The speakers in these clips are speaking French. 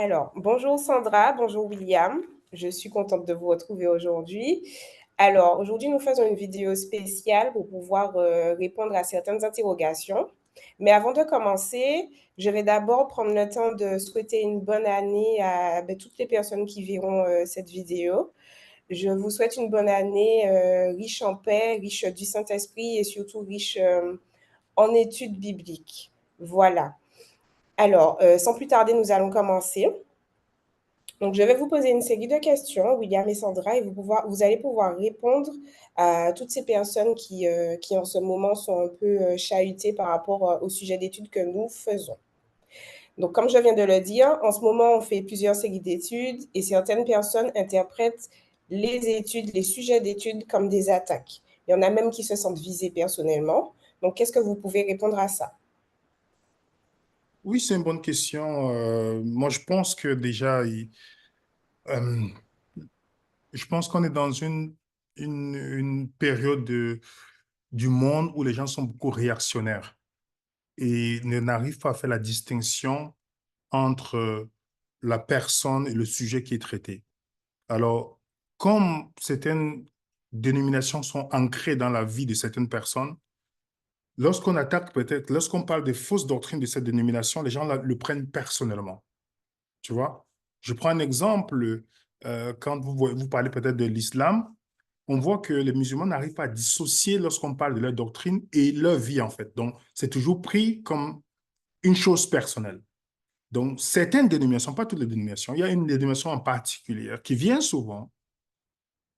Alors, bonjour Sandra, bonjour William. Je suis contente de vous retrouver aujourd'hui. Alors, aujourd'hui, nous faisons une vidéo spéciale pour pouvoir répondre à certaines interrogations. Mais avant de commencer, je vais d'abord prendre le temps de souhaiter une bonne année à toutes les personnes qui verront cette vidéo. Je vous souhaite une bonne année riche en paix, riche du Saint-Esprit et surtout riche en études bibliques. Voilà. Alors, sans plus tarder, nous allons commencer. Donc, je vais vous poser une série de questions, William et Sandra, et vous allez pouvoir répondre à toutes ces personnes qui en ce moment sont un peu chahutées par rapport au sujet d'études que nous faisons. Donc, comme je viens de le dire, en ce moment, on fait plusieurs séries d'études et certaines personnes interprètent les études, les sujets d'études comme des attaques. Il y en a même qui se sentent visés personnellement. Donc, qu'est-ce que vous pouvez répondre à ça? Oui, c'est une bonne question. Moi, je pense que déjà, euh, je pense qu'on est dans une période du monde où les gens sont beaucoup réactionnaires et n'arrivent pas à faire la distinction entre la personne et le sujet qui est traité. Alors, comme certaines dénominations sont ancrées dans la vie de certaines personnes, lorsqu'on parle des fausses doctrines de cette dénomination, les gens le prennent personnellement. Tu vois? Je prends un exemple. Quand vous parlez peut-être de l'islam, on voit que les musulmans n'arrivent pas à dissocier lorsqu'on parle de leur doctrine et leur vie, en fait. Donc, c'est toujours pris comme une chose personnelle. Donc, certaines dénominations, pas toutes les dénominations, il y a une dénomination en particulier qui vient souvent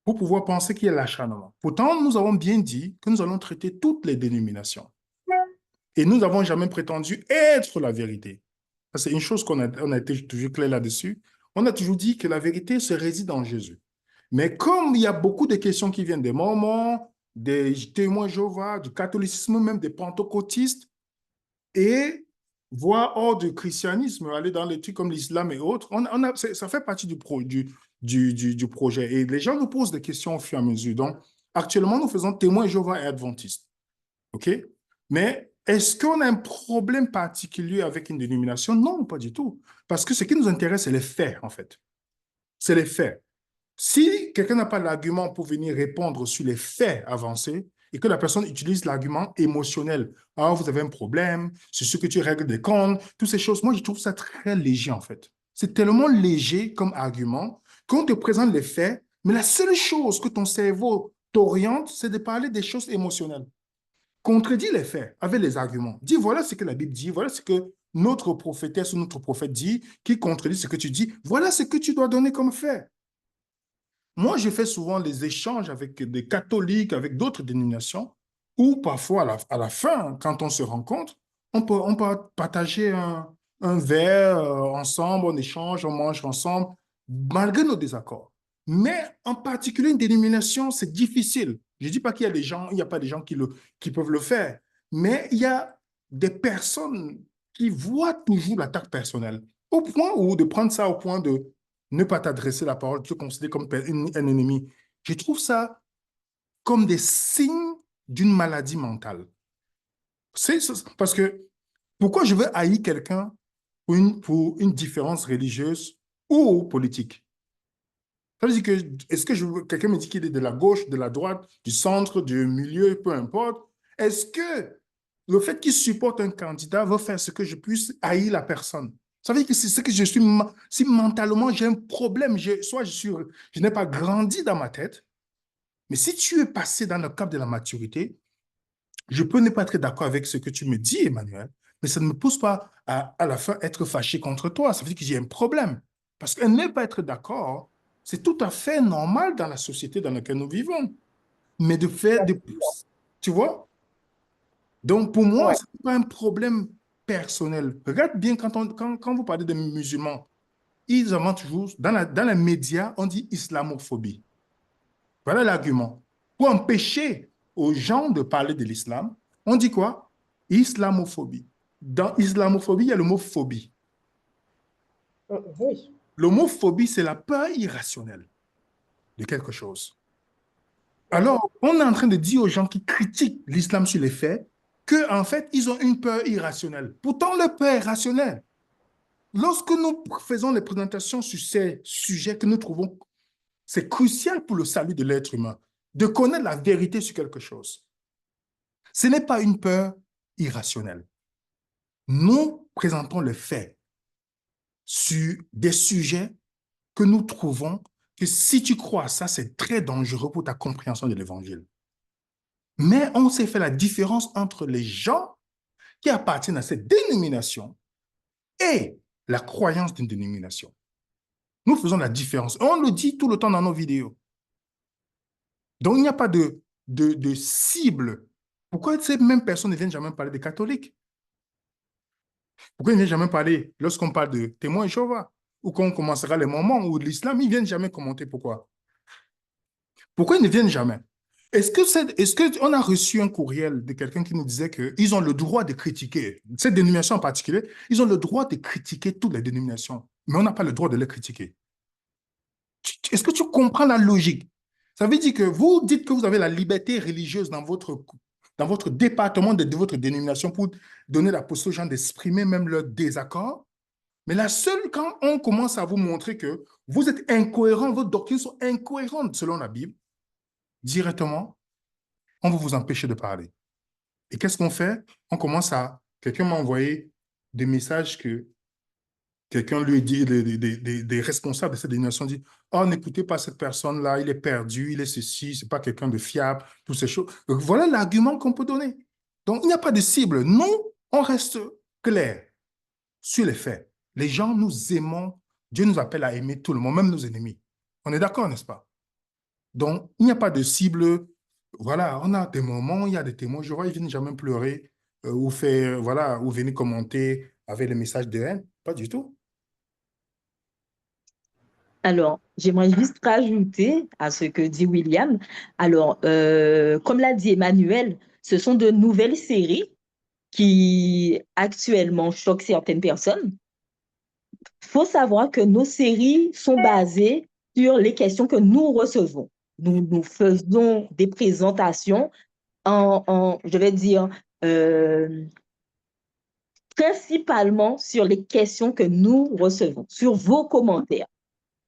pour pouvoir penser qu'il y a l'acharnement. Pourtant, nous avons bien dit que nous allons traiter toutes les dénominations. Et nous n'avons jamais prétendu être la vérité. Ça, c'est une chose on a été toujours clair là-dessus. On a toujours dit que la vérité se réside en Jésus. Mais comme il y a beaucoup de questions qui viennent des Mormons, des témoins Jéhovah, du catholicisme, même des pentecôtistes, et voire hors du christianisme, aller dans les trucs comme l'islam et autres, ça fait partie du projet. Et les gens nous posent des questions au fur et à mesure. Donc, actuellement, nous faisons témoins Jéhovah et adventistes. OK? Mais est-ce qu'on a un problème particulier avec une dénomination? Non, pas du tout. Parce que ce qui nous intéresse, c'est les faits, en fait. C'est les faits. Si quelqu'un n'a pas l'argument pour venir répondre sur les faits avancés et que la personne utilise l'argument émotionnel, ah, vous avez un problème, c'est ce que tu règles des comptes, toutes ces choses, moi, je trouve ça très léger, en fait. C'est tellement léger comme argument qu'on te présente les faits, mais la seule chose que ton cerveau t'oriente, c'est de parler des choses émotionnelles. Contredis les faits avec les arguments. Dis, voilà ce que la Bible dit, voilà ce que notre prophétesse ou notre prophète dit, qui contredit ce que tu dis, voilà ce que tu dois donner comme fait. Moi, je fais souvent les échanges avec des catholiques, avec d'autres dénominations, où parfois, à la fin, quand on se rencontre, on peut partager un verre ensemble, on échange, on mange ensemble, malgré nos désaccords. Mais en particulier, une dénomination, c'est difficile. Je ne dis pas qu'il y a des gens, il n'y a pas des gens qui peuvent le faire, mais il y a des personnes qui voient toujours l'attaque personnelle, au point où de prendre ça au point de ne pas t'adresser la parole, te considérer comme un ennemi. Je trouve ça comme des signes d'une maladie mentale. Parce que pourquoi je veux haïr quelqu'un pour une différence religieuse ou politique? Ça veut dire que, est-ce que quelqu'un me dit qu'il est de la gauche, de la droite, du centre, du milieu, peu importe, est-ce que le fait qu'il supporte un candidat va faire ce que je puisse haïr la personne? Ça veut dire que c'est ce que je suis, si mentalement j'ai un problème, soit je n'ai pas grandi dans ma tête, mais si tu es passé dans le cap de la maturité, je peux ne pas être d'accord avec ce que tu me dis, Emmanuel, mais ça ne me pousse pas à la fin être fâché contre toi. Ça veut dire que j'ai un problème. Parce que ne pas être d'accord, c'est tout à fait normal dans la société dans laquelle nous vivons. Mais de faire, tu vois? Donc pour moi, Ouais. ce n'est pas un problème personnel. Regarde bien quand vous parlez de musulmans, ils inventent toujours, dans les médias, on dit islamophobie. Voilà l'argument. Pour empêcher aux gens de parler de l'islam, on dit quoi? Islamophobie. Dans islamophobie, il y a le mot phobie. Oui. Le mot phobie, c'est la peur irrationnelle de quelque chose. Mhm. Alors, on est en train de dire aux gens qui critiquent l'islam sur les faits qu'en fait, ils ont une peur irrationnelle. Pourtant, leur peur est rationnelle. Lorsque nous faisons les présentations sur ces sujets que nous trouvons, c'est crucial pour le salut de l'être humain de connaître la vérité sur quelque chose. Ce n'est pas une peur irrationnelle. Nous présentons les faits sur des sujets que nous trouvons que si tu crois à ça, c'est très dangereux pour ta compréhension de l'Évangile. Mais on s'est fait la différence entre les gens qui appartiennent à cette dénomination et la croyance d'une dénomination. Nous faisons la différence. On le dit tout le temps dans nos vidéos. Donc, il n'y a pas de cible. Pourquoi ces mêmes personnes ne viennent jamais parler des catholiques? Pourquoi ils ne viennent jamais parler lorsqu'on parle de témoins Jéhovah? Ou quand on commencera les moments ou de l'islam, ils ne viennent jamais commenter pourquoi? Pourquoi ils ne viennent jamais? Est-ce qu'on a reçu un courriel de quelqu'un qui nous disait qu'ils ont le droit de critiquer, cette dénomination en particulier, ils ont le droit de critiquer toutes les dénominations, mais on n'a pas le droit de les critiquer. Est-ce que tu comprends la logique? Ça veut dire que vous dites que vous avez la liberté religieuse dans votre département de votre dénomination pour donner la possibilité aux gens d'exprimer même leur désaccord. Mais la seule, quand on commence à vous montrer que vous êtes incohérents, vos doctrines sont incohérentes selon la Bible, directement, on va vous empêcher de parler. Et qu'est-ce qu'on fait? On commence à... Quelqu'un m'a envoyé des messages que quelqu'un lui dit, des responsables de cette dénomination dit, oh, n'écoutez pas cette personne-là, il est perdu, il est ceci, c'est pas quelqu'un de fiable, toutes ces choses. Donc, voilà l'argument qu'on peut donner. Donc, il n'y a pas de cible. Nous, on reste clair sur les faits. Les gens, nous aimons, Dieu nous appelle à aimer tout le monde, même nos ennemis. On est d'accord, n'est-ce pas? Donc, il n'y a pas de cible. Voilà, on a des moments, il y a des témoins, je vois, ils ne viennent jamais pleurer ou faire, voilà, ou venir commenter avec les messages de haine. Pas du tout. Alors, j'aimerais juste rajouter à ce que dit William. Alors, comme l'a dit Emmanuel, ce sont de nouvelles séries qui actuellement choquent certaines personnes. Il faut savoir que nos séries sont basées sur les questions que nous recevons. Nous faisons des présentations je vais dire, euh, principalement sur les questions que nous recevons, sur vos commentaires.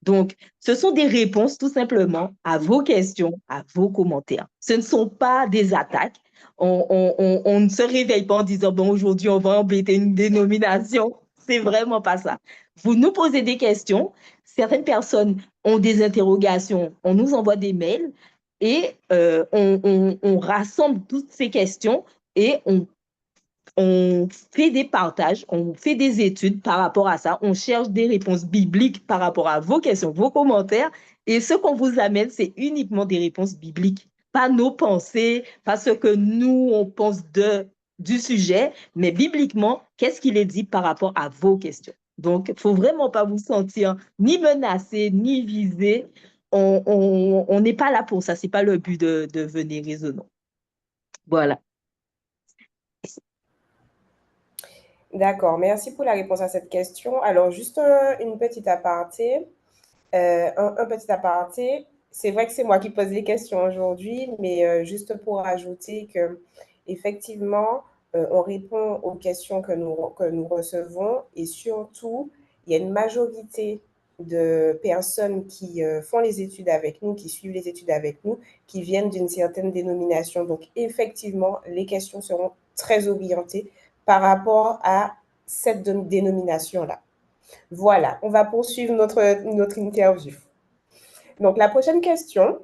Donc, ce sont des réponses tout simplement à vos questions, à vos commentaires. Ce ne sont pas des attaques. On ne se réveille pas en disant, bon, aujourd'hui, on va embêter une dénomination. C'est vraiment pas ça. Vous nous posez des questions. Certaines personnes ont des interrogations. On nous envoie des mails et on rassemble toutes ces questions et on fait des partages, on fait des études par rapport à ça, on cherche des réponses bibliques par rapport à vos questions, vos commentaires, et ce qu'on vous amène, c'est uniquement des réponses bibliques, pas nos pensées, pas ce que nous, on pense du sujet, mais bibliquement, qu'est-ce qu'il est dit par rapport à vos questions. Donc, il ne faut vraiment pas vous sentir ni menacé, ni visé. On n'est pas là pour ça, ce n'est pas le but de venir raisonnant. Voilà. D'accord, merci pour la réponse à cette question. Alors, juste une petite aparté. Un petit aparté. C'est vrai que c'est moi qui pose les questions aujourd'hui, mais juste pour ajouter que effectivement, on répond aux questions que nous recevons et surtout, il y a une majorité de personnes qui font les études avec nous, qui suivent les études avec nous, qui viennent d'une certaine dénomination. Donc, effectivement, les questions seront très orientées par rapport à cette dénomination-là. Voilà, on va poursuivre notre interview. Donc, la prochaine question,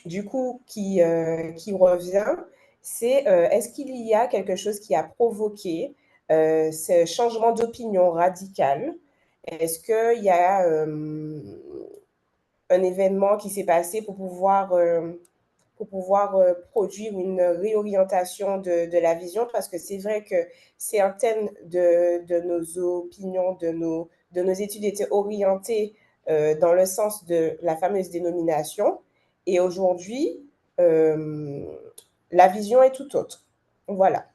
du coup, qui revient, c'est est-ce qu'il y a quelque chose qui a provoqué ce changement d'opinion radical? Est-ce qu'il y a un événement qui s'est passé pour pouvoir produire une réorientation de la vision? Parce que c'est vrai que certaines de nos opinions, de nos études étaient orientées dans le sens de la fameuse dénomination. Et aujourd'hui, euh, la vision est tout autre. Voilà.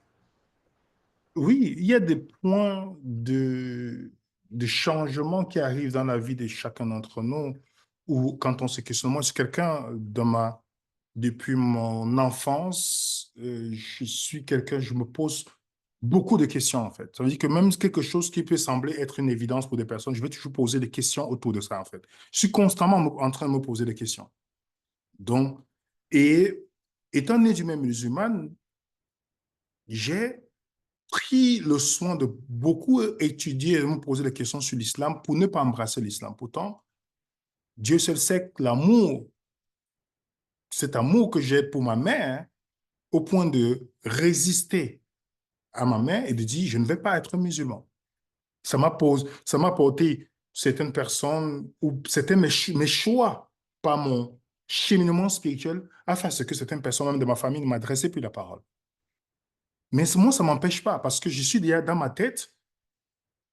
Oui, il y a des points de changement qui arrivent dans la vie de chacun d'entre nous, ou quand on se questionne, moi, je suis quelqu'un depuis mon enfance, je suis quelqu'un, je me pose beaucoup de questions, en fait. Ça veut dire que même quelque chose qui peut sembler être une évidence pour des personnes, je vais toujours poser des questions autour de ça, en fait. Je suis constamment en train de me poser des questions. Donc, et étant né d'une mère musulmane, j'ai pris le soin de beaucoup étudier et de me poser des questions sur l'islam pour ne pas embrasser l'islam. Pourtant, Dieu seul sait que l'amour, cet amour que j'ai pour ma mère, au point de résister à ma mère et de dire, je ne vais pas être musulman. Ça m'a porté certaines personnes ou c'était mes choix, pas mon cheminement spirituel, à faire ce que certaines personnes, même de ma famille, ne m'adressaient plus la parole. Mais moi, ça ne m'empêche pas parce que je suis déjà dans ma tête,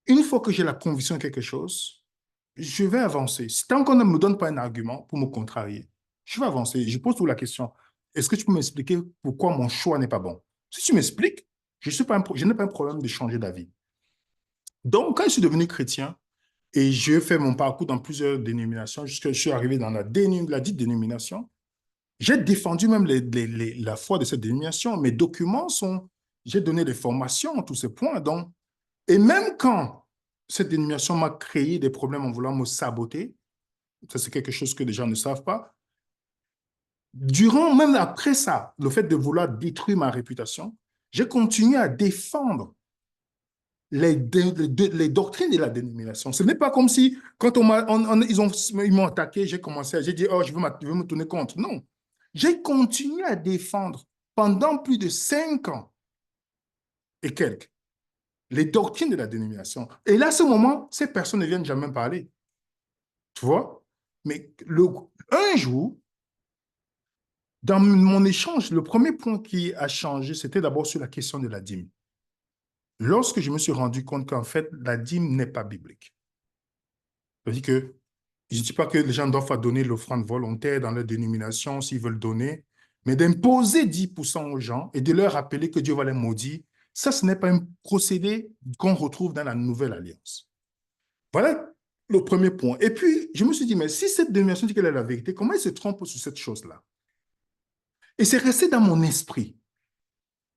une fois que j'ai la conviction de quelque chose, je vais avancer. Si tant qu'on ne me donne pas un argument pour me contrarier, je vais avancer. Je pose toujours la question, est-ce que tu peux m'expliquer pourquoi mon choix n'est pas bon? Si tu m'expliques, je n'ai pas un problème de changer d'avis. Donc, quand je suis devenu chrétien et je fais mon parcours dans plusieurs dénominations, jusqu'à ce que je suis arrivé dans la dite dénomination, j'ai défendu même la foi de cette dénomination. Mes documents sont, j'ai donné des formations, tous ces points. Donc, et même quand cette dénomination m'a créé des problèmes en voulant me saboter, ça c'est quelque chose que les gens ne savent pas, même après ça, le fait de vouloir détruire ma réputation, j'ai continué à défendre les doctrines de la dénomination. Ce n'est pas comme si, quand ils m'ont attaqué, j'ai dit, oh, je veux me tourner contre. Non. J'ai continué à défendre pendant plus de 5 ans et quelques les doctrines de la dénomination. Et là, à ce moment, ces personnes ne viennent jamais parler. Tu vois? Mais un jour, dans mon échange, le premier point qui a changé, c'était d'abord sur la question de la dîme. Lorsque je me suis rendu compte qu'en fait, la dîme n'est pas biblique. C'est-à-dire que je ne dis pas que les gens doivent donner l'offrande volontaire dans leur dénomination s'ils veulent donner, mais d'imposer 10% aux gens et de leur rappeler que Dieu va les maudire, ça, ce n'est pas un procédé qu'on retrouve dans la Nouvelle Alliance. Voilà le premier point. Et puis, je me suis dit, mais si cette dénomination dit qu'elle est la vérité, comment elle se trompe sur cette chose-là? Et c'est resté dans mon esprit.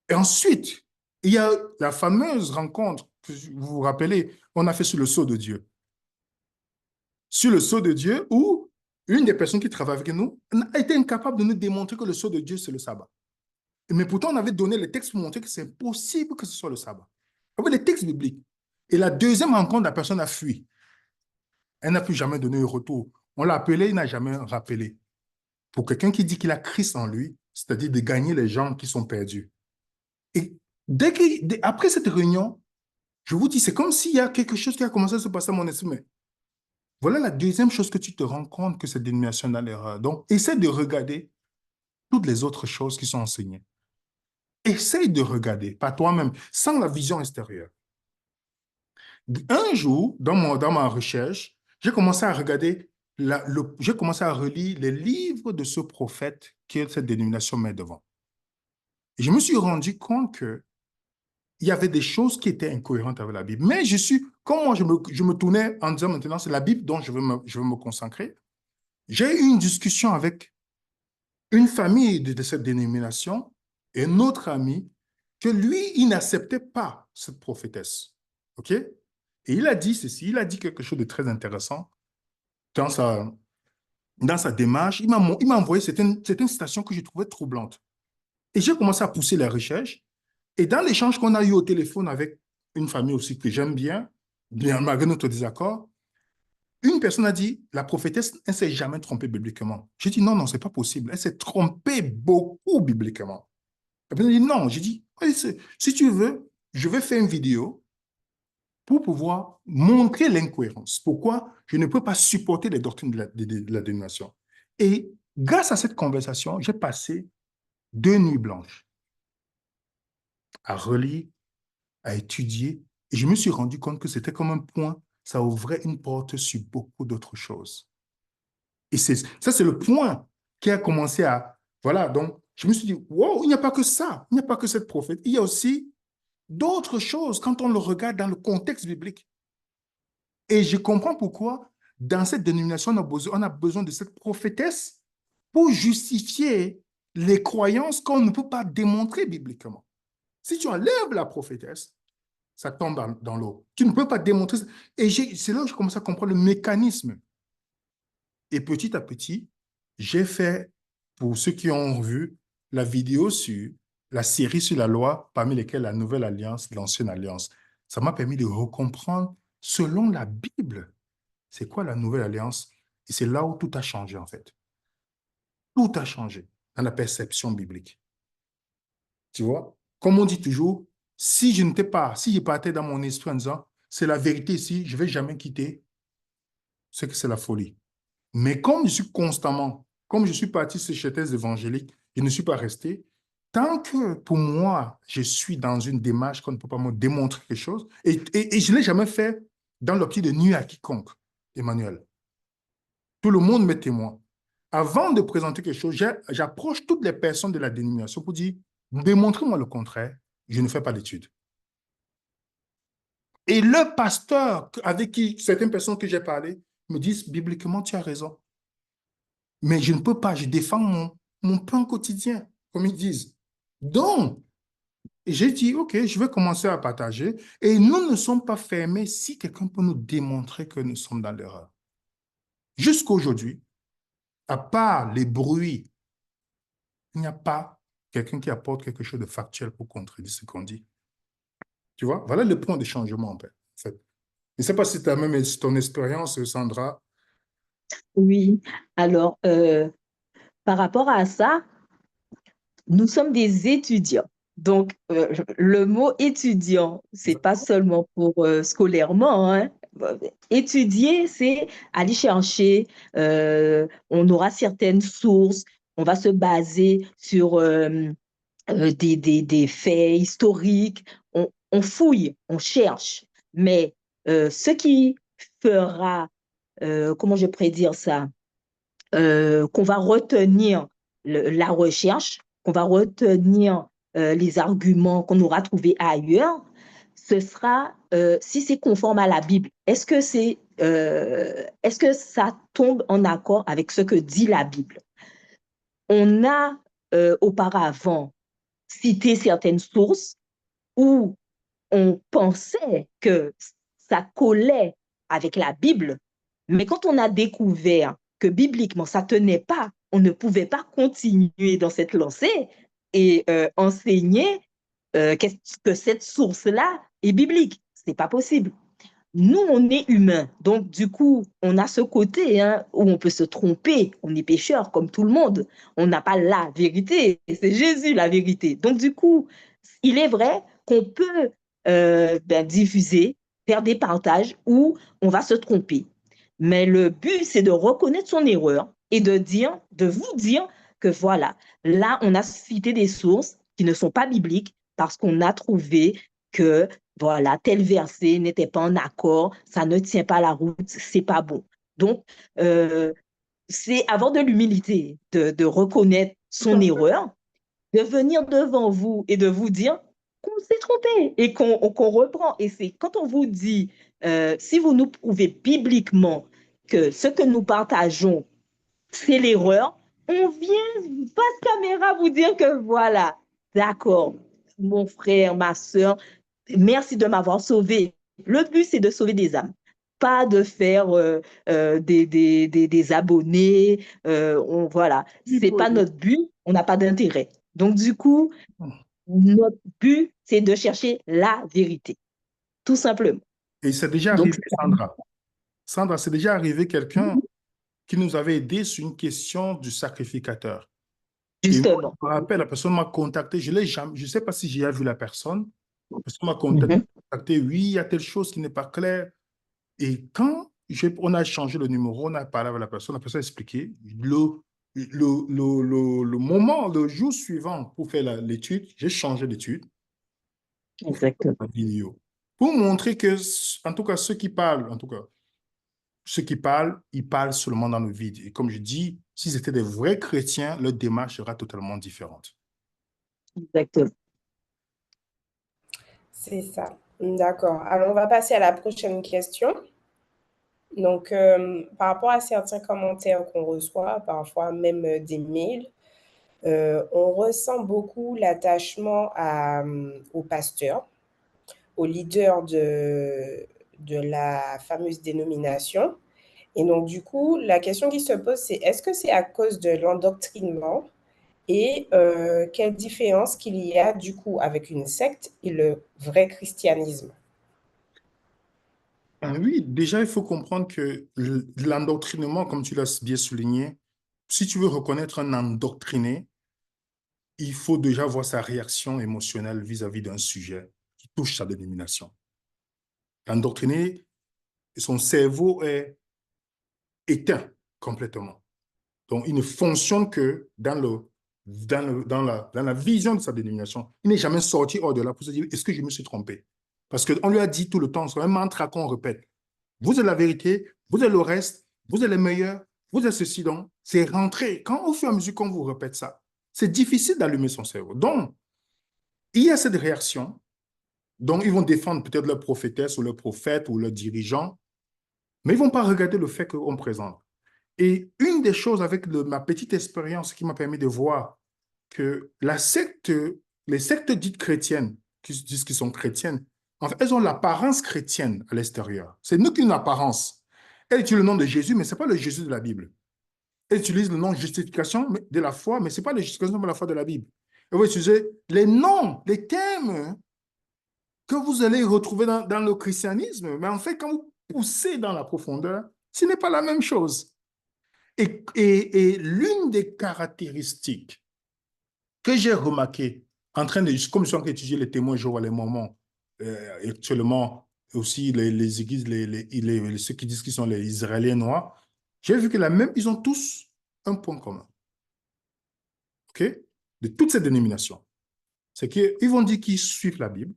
Et ensuite, il y a la fameuse rencontre, vous vous rappelez, on a fait sur le sceau de Dieu. Sur le sceau de Dieu, où une des personnes qui travaille avec nous a été incapable de nous démontrer que le sceau de Dieu, c'est le sabbat. Mais pourtant, on avait donné les textes pour montrer que c'est possible que ce soit le sabbat. Avec les textes bibliques. Et la deuxième rencontre, la personne a fui. Elle n'a plus jamais donné un retour. On l'a appelé, il n'a jamais rappelé. Pour quelqu'un qui dit qu'il a Christ en lui, c'est-à-dire de gagner les gens qui sont perdus. Et après cette réunion, je vous dis, c'est comme s'il y a quelque chose qui a commencé à se passer à mon esprit. Mais voilà la deuxième chose que tu te rends compte que cette dénomination dans l'erreur. Donc, essaie de regarder toutes les autres choses qui sont enseignées. Essaie de regarder par toi-même, sans la vision extérieure. Un jour, dans ma recherche, j'ai commencé à regarder, j'ai commencé à relire les livres de ce prophète que cette dénomination met devant. Et je me suis rendu compte qu'il y avait des choses qui étaient incohérentes avec la Bible. Mais comme moi, je me tournais en disant maintenant, c'est la Bible dont je veux me consacrer. J'ai eu une discussion avec une famille de cette dénomination et un autre ami que lui, il n'acceptait pas cette prophétesse. OK? Et il a dit ceci, il a dit quelque chose de très intéressant dans sa démarche. Il m'a envoyé certaines citations que je trouvais troublantes. Et j'ai commencé à pousser les recherches. Et dans l'échange qu'on a eu au téléphone avec une famille aussi que j'aime bien malgré notre désaccord, une personne a dit, la prophétesse, elle ne s'est jamais trompée bibliquement. J'ai dit, non, non, ce n'est pas possible. Elle s'est trompée beaucoup bibliquement. La personne a dit, non. J'ai dit, oui, si tu veux, je vais faire une vidéo pour pouvoir montrer l'incohérence. Pourquoi je ne peux pas supporter les doctrines de la dénomination. Et grâce à cette conversation, j'ai passé 2 nuits blanches à relire, à étudier, et je me suis rendu compte que c'était comme un point, ça ouvrait une porte sur beaucoup d'autres choses. Et ça, c'est le point qui a commencé à... Voilà, donc je me suis dit, wow, il n'y a pas que ça, il n'y a pas que cette prophète, il y a aussi d'autres choses quand on le regarde dans le contexte biblique. Et je comprends pourquoi, dans cette dénomination, on a besoin de cette prophétesse pour justifier les croyances qu'on ne peut pas démontrer bibliquement. Si tu enlèves la prophétesse, ça tombe dans l'eau. Tu ne peux pas démontrer. Et c'est là que je commence à comprendre le mécanisme. Et petit à petit, j'ai fait, pour ceux qui ont vu la vidéo sur la série sur la loi, parmi lesquelles la Nouvelle Alliance, l'Ancienne Alliance, ça m'a permis de recomprendre, selon la Bible, c'est quoi la Nouvelle Alliance. Et c'est là où tout a changé, en fait. Tout a changé dans la perception biblique. Tu vois? Comme on dit toujours, si je partais dans mon esprit en disant, c'est la vérité ici, je ne vais jamais quitter, c'est que c'est la folie. Mais comme je suis parti sur ces thèses évangéliques, je ne suis pas resté. Tant que pour moi, je suis dans une démarche qu'on ne peut pas me démontrer quelque chose, et je ne l'ai jamais fait dans l'optique de nuire à quiconque, Emmanuel. Tout le monde m'est témoin. Avant de présenter quelque chose, j'approche toutes les personnes de la dénomination pour dire, démontrez-moi le contraire, je ne fais pas d'études. Et le pasteur avec qui certaines personnes que j'ai parlé me disent, bibliquement, tu as raison. Mais je ne peux pas, je défends mon pain quotidien, comme ils disent. Donc, j'ai dit, OK, je vais commencer à partager. Et nous ne sommes pas fermés si quelqu'un peut nous démontrer que nous sommes dans l'erreur. Jusqu'à aujourd'hui, à part les bruits, il n'y a pas quelqu'un qui apporte quelque chose de factuel pour contredire ce qu'on dit. Tu vois, voilà le point de changement, en fait. Je ne sais pas si tu as même ton expérience, Sandra. Oui, alors, par rapport à ça, nous sommes des étudiants. Donc, le mot étudiant, c'est pas seulement pour scolairement, hein. Étudier, c'est aller chercher, on aura certaines sources, on va se baser sur des faits historiques, on fouille, on cherche. Mais ce qui fera, comment je pourrais dire ça, qu'on va retenir la recherche, qu'on va retenir les arguments qu'on aura trouvés ailleurs, ce sera si c'est conforme à la Bible. Est-ce que ça tombe en accord avec ce que dit la Bible? On a auparavant cité certaines sources où on pensait que ça collait avec la Bible, mais quand on a découvert que bibliquement, ça ne tenait pas, on ne pouvait pas continuer dans cette lancée et enseigner que cette source-là est biblique. Ce n'est pas possible. Nous, on est humains. Donc, du coup, on a ce côté hein, où on peut se tromper. On est pécheur comme tout le monde. On n'a pas la vérité. C'est Jésus la vérité. Donc, du coup, il est vrai qu'on peut diffuser, faire des partages où on va se tromper. Mais le but, c'est de reconnaître son erreur et de vous dire que voilà, là, on a cité des sources qui ne sont pas bibliques parce qu'on a trouvé que voilà, tel verset n'était pas en accord, ça ne tient pas la route, c'est pas bon. Donc, c'est avoir de l'humilité, de reconnaître son erreur, de venir devant vous et de vous dire qu'on s'est trompé et qu'on reprend. Et c'est quand on vous dit, si vous nous prouvez bibliquement que ce que nous partageons, c'est l'erreur, on vient face caméra vous dire que voilà, d'accord, mon frère, ma soeur, merci de m'avoir sauvé. Le but, c'est de sauver des âmes, pas de faire des abonnés. Voilà, c'est pas notre but, on n'a pas d'intérêt. Donc, du coup, notre but, c'est de chercher la vérité, tout simplement. Et c'est déjà Donc, arrivé, Sandra. Sandra, c'est déjà arrivé quelqu'un qui nous avait aidé sur une question du sacrificateur. Et moi, justement. je me rappelle, la personne m'a contacté, je ne sais pas si j'ai vu la personne. La personne m'a Mhm. contacté, oui, il y a telle chose qui n'est pas claire. Et quand on a changé le numéro, on a parlé avec la personne a expliqué le moment, le jour suivant pour faire l'étude, j'ai changé d'étude pour faire Exactement. la vidéo. Pour montrer que, en tout cas, ceux qui parlent, en tout cas, ceux qui parlent, ils parlent seulement dans le vide. Et comme je dis, si c'était des vrais chrétiens, leur démarche sera totalement différente. Exactement. C'est ça. D'accord. Alors, on va passer à la prochaine question. Donc, par rapport à certains commentaires qu'on reçoit, parfois même des mails, On ressent beaucoup l'attachement au pasteur, au leader de la fameuse dénomination. Et donc, du coup, la question qui se pose, c'est est-ce que c'est à cause de l'endoctrinement et quelle différence qu'il y a du coup avec une secte et le vrai christianisme? Oui, déjà, il faut comprendre que l'endoctrinement, comme tu l'as bien souligné, si tu veux reconnaître un endoctriné, il faut déjà voir sa réaction émotionnelle vis-à-vis d'un sujet qui touche sa dénomination. L'endoctriné, son cerveau est éteint complètement. Donc, il ne fonctionne que dans la vision de sa dénomination. Il n'est jamais sorti hors de là pour se dire, est-ce que je me suis trompé? Parce qu'on lui a dit tout le temps, c'est un mantra qu'on répète. Vous êtes la vérité, vous êtes le reste, vous êtes les meilleurs, vous êtes ceci. Donc, c'est rentré. Quand au fur et à mesure qu'on vous répète ça, c'est difficile d'allumer son cerveau. Donc, il y a cette réaction. Donc, ils vont défendre peut-être leur prophétesse ou leur prophète ou leur dirigeant, mais ils ne vont pas regarder le fait qu'on présente. Et une des choses avec ma petite expérience qui m'a permis de voir que les sectes dites chrétiennes, qui se disent qu'ils sont chrétiennes, en fait, elles ont l'apparence chrétienne à l'extérieur. C'est nous qui une apparence. Elles utilisent le nom de Jésus, mais ce n'est pas le Jésus de la Bible. Elles utilisent le nom justification de la foi, mais ce n'est pas la justification de la foi de la Bible. Et vous utilisez les noms, les thèmes que vous allez retrouver dans le christianisme, mais en fait, quand vous poussez dans la profondeur, ce n'est pas la même chose. Et l'une des caractéristiques que j'ai remarquées comme je suis en train d'étudier les témoins Jéhovah, les Mormons, actuellement aussi les églises, ceux qui disent qu'ils sont les Israéliens noirs, j'ai vu que ils ont tous un point commun, ok, de toutes ces dénominations. C'est qu'ils vont dire qu'ils suivent la Bible,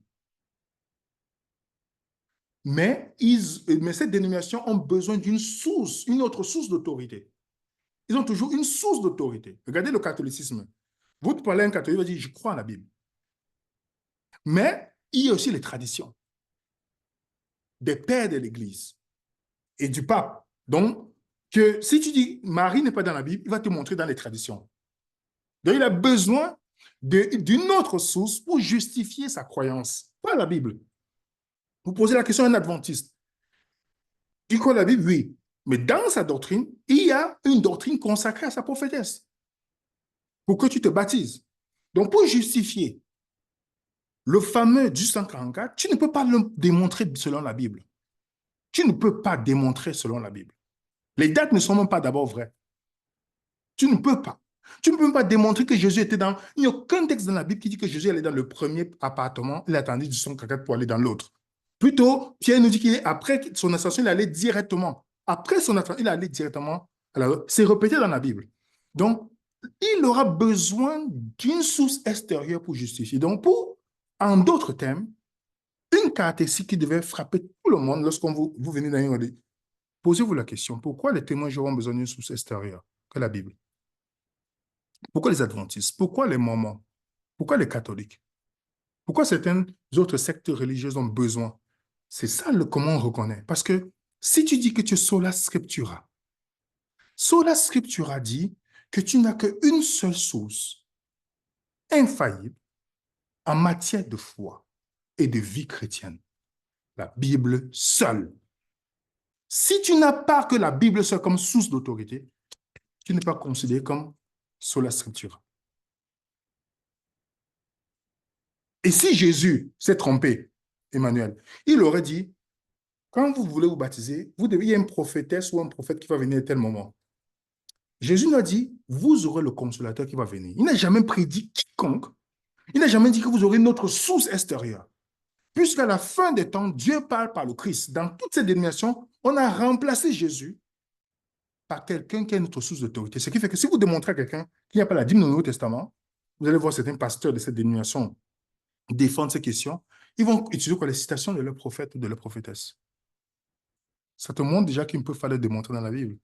mais ces dénominations ont besoin d'une source, une autre source d'autorité. Ils ont toujours une source d'autorité. Regardez le catholicisme. Vous parlez à un catholique, il va dire, je crois en la Bible. Mais il y a aussi les traditions des pères de l'Église et du pape. Donc, que si tu dis Marie n'est pas dans la Bible, il va te montrer dans les traditions. Donc, il a besoin d'une autre source pour justifier sa croyance, pas la Bible. Vous posez la question à un adventiste. Il croit la Bible, oui. Mais dans sa doctrine, il y a une doctrine consacrée à sa prophétesse pour que tu te baptises. Donc, pour justifier le fameux du 144, tu ne peux pas le démontrer selon la Bible. Tu ne peux pas démontrer selon la Bible. Les dates ne sont même pas d'abord vraies. Tu ne peux pas. Tu ne peux même pas démontrer que Jésus était dans... Il n'y a aucun texte dans la Bible qui dit que Jésus allait dans le premier appartement, il attendait du 144 pour aller dans l'autre. Plutôt, Pierre nous dit qu'après son ascension, il allait directement. Après son ascension, il allait directement. C'est répété dans la Bible. Donc, il aura besoin d'une source extérieure pour justifier. Donc, en d'autres termes, une caractéristique qui devait frapper tout le monde lorsqu'on vous venez dans une religion. Posez-vous la question, pourquoi les témoins auront besoin d'une source extérieure que la Bible? Pourquoi les adventistes? Pourquoi les mormons? Pourquoi les catholiques? Pourquoi certaines autres sectes religieuses ont besoin? C'est ça comment on reconnaît. Parce que si tu dis que tu es sola scriptura dit que tu n'as qu'une seule source infaillible en matière de foi et de vie chrétienne. La Bible seule. Si tu n'as pas que la Bible seule comme source d'autorité, tu n'es pas considéré comme sola scriptura. Et si Jésus s'est trompé, Emmanuel, il aurait dit, quand vous voulez vous baptiser, il y a une prophétesse ou un prophète qui va venir à tel moment. Jésus nous a dit, vous aurez le consolateur qui va venir. Il n'a jamais prédit quiconque. Il n'a jamais dit que vous aurez une autre source extérieure. Puisqu'à la fin des temps, Dieu parle par le Christ. Dans toutes ces dénominations, on a remplacé Jésus par quelqu'un qui a une autre source d'autorité. Ce qui fait que si vous démontrez à quelqu'un qu'il n'y a pas la Bible dans le Nouveau Testament, vous allez voir certains pasteurs de cette dénomination défendre ces questions, ils vont utiliser quoi, les citations de leurs prophètes ou de leurs prophétesses. Ça te montre déjà qu'il ne peut pas le démontrer dans la Bible.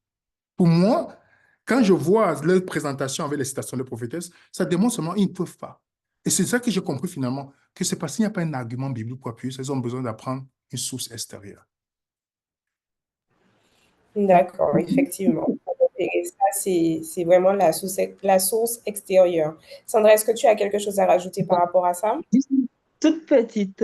Pour moi, quand je vois leur présentation avec les citations de prophétesses, ça démontre seulement qu'ils ne peuvent pas. Et c'est ça que j'ai compris finalement, que c'est parce qu'il n'y a pas un argument biblique pour appuyer, ils ont besoin d'apprendre une source extérieure. D'accord, effectivement. Et ça, c'est vraiment la source extérieure. Sandra, est-ce que tu as quelque chose à rajouter par rapport à ça? Juste une toute petite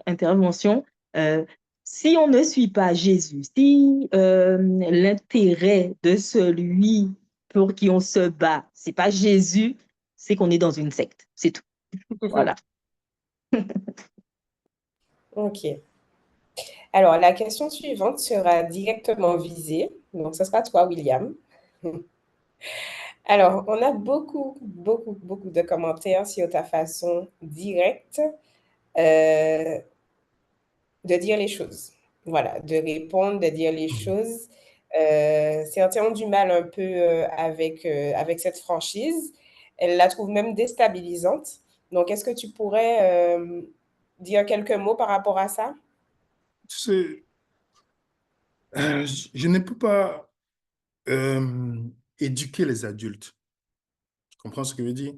intervention. Euh, Si on ne suit pas Jésus, si l'intérêt de celui pour qui on se bat, c'est pas Jésus, c'est qu'on est dans une secte. C'est tout. Voilà. OK. Alors, la question suivante sera directement visée. Donc, ce sera toi, William. Alors, on a beaucoup de commentaires sur ta façon directe euh, de dire les choses. Voilà, de répondre, de dire les choses. Certains ont du mal un peu avec cette franchise. Elles la trouvent même déstabilisante. Donc, est-ce que tu pourrais dire quelques mots par rapport à ça? C'est, je ne peux pas euh, éduquer les adultes. Tu comprends ce que je veux dire?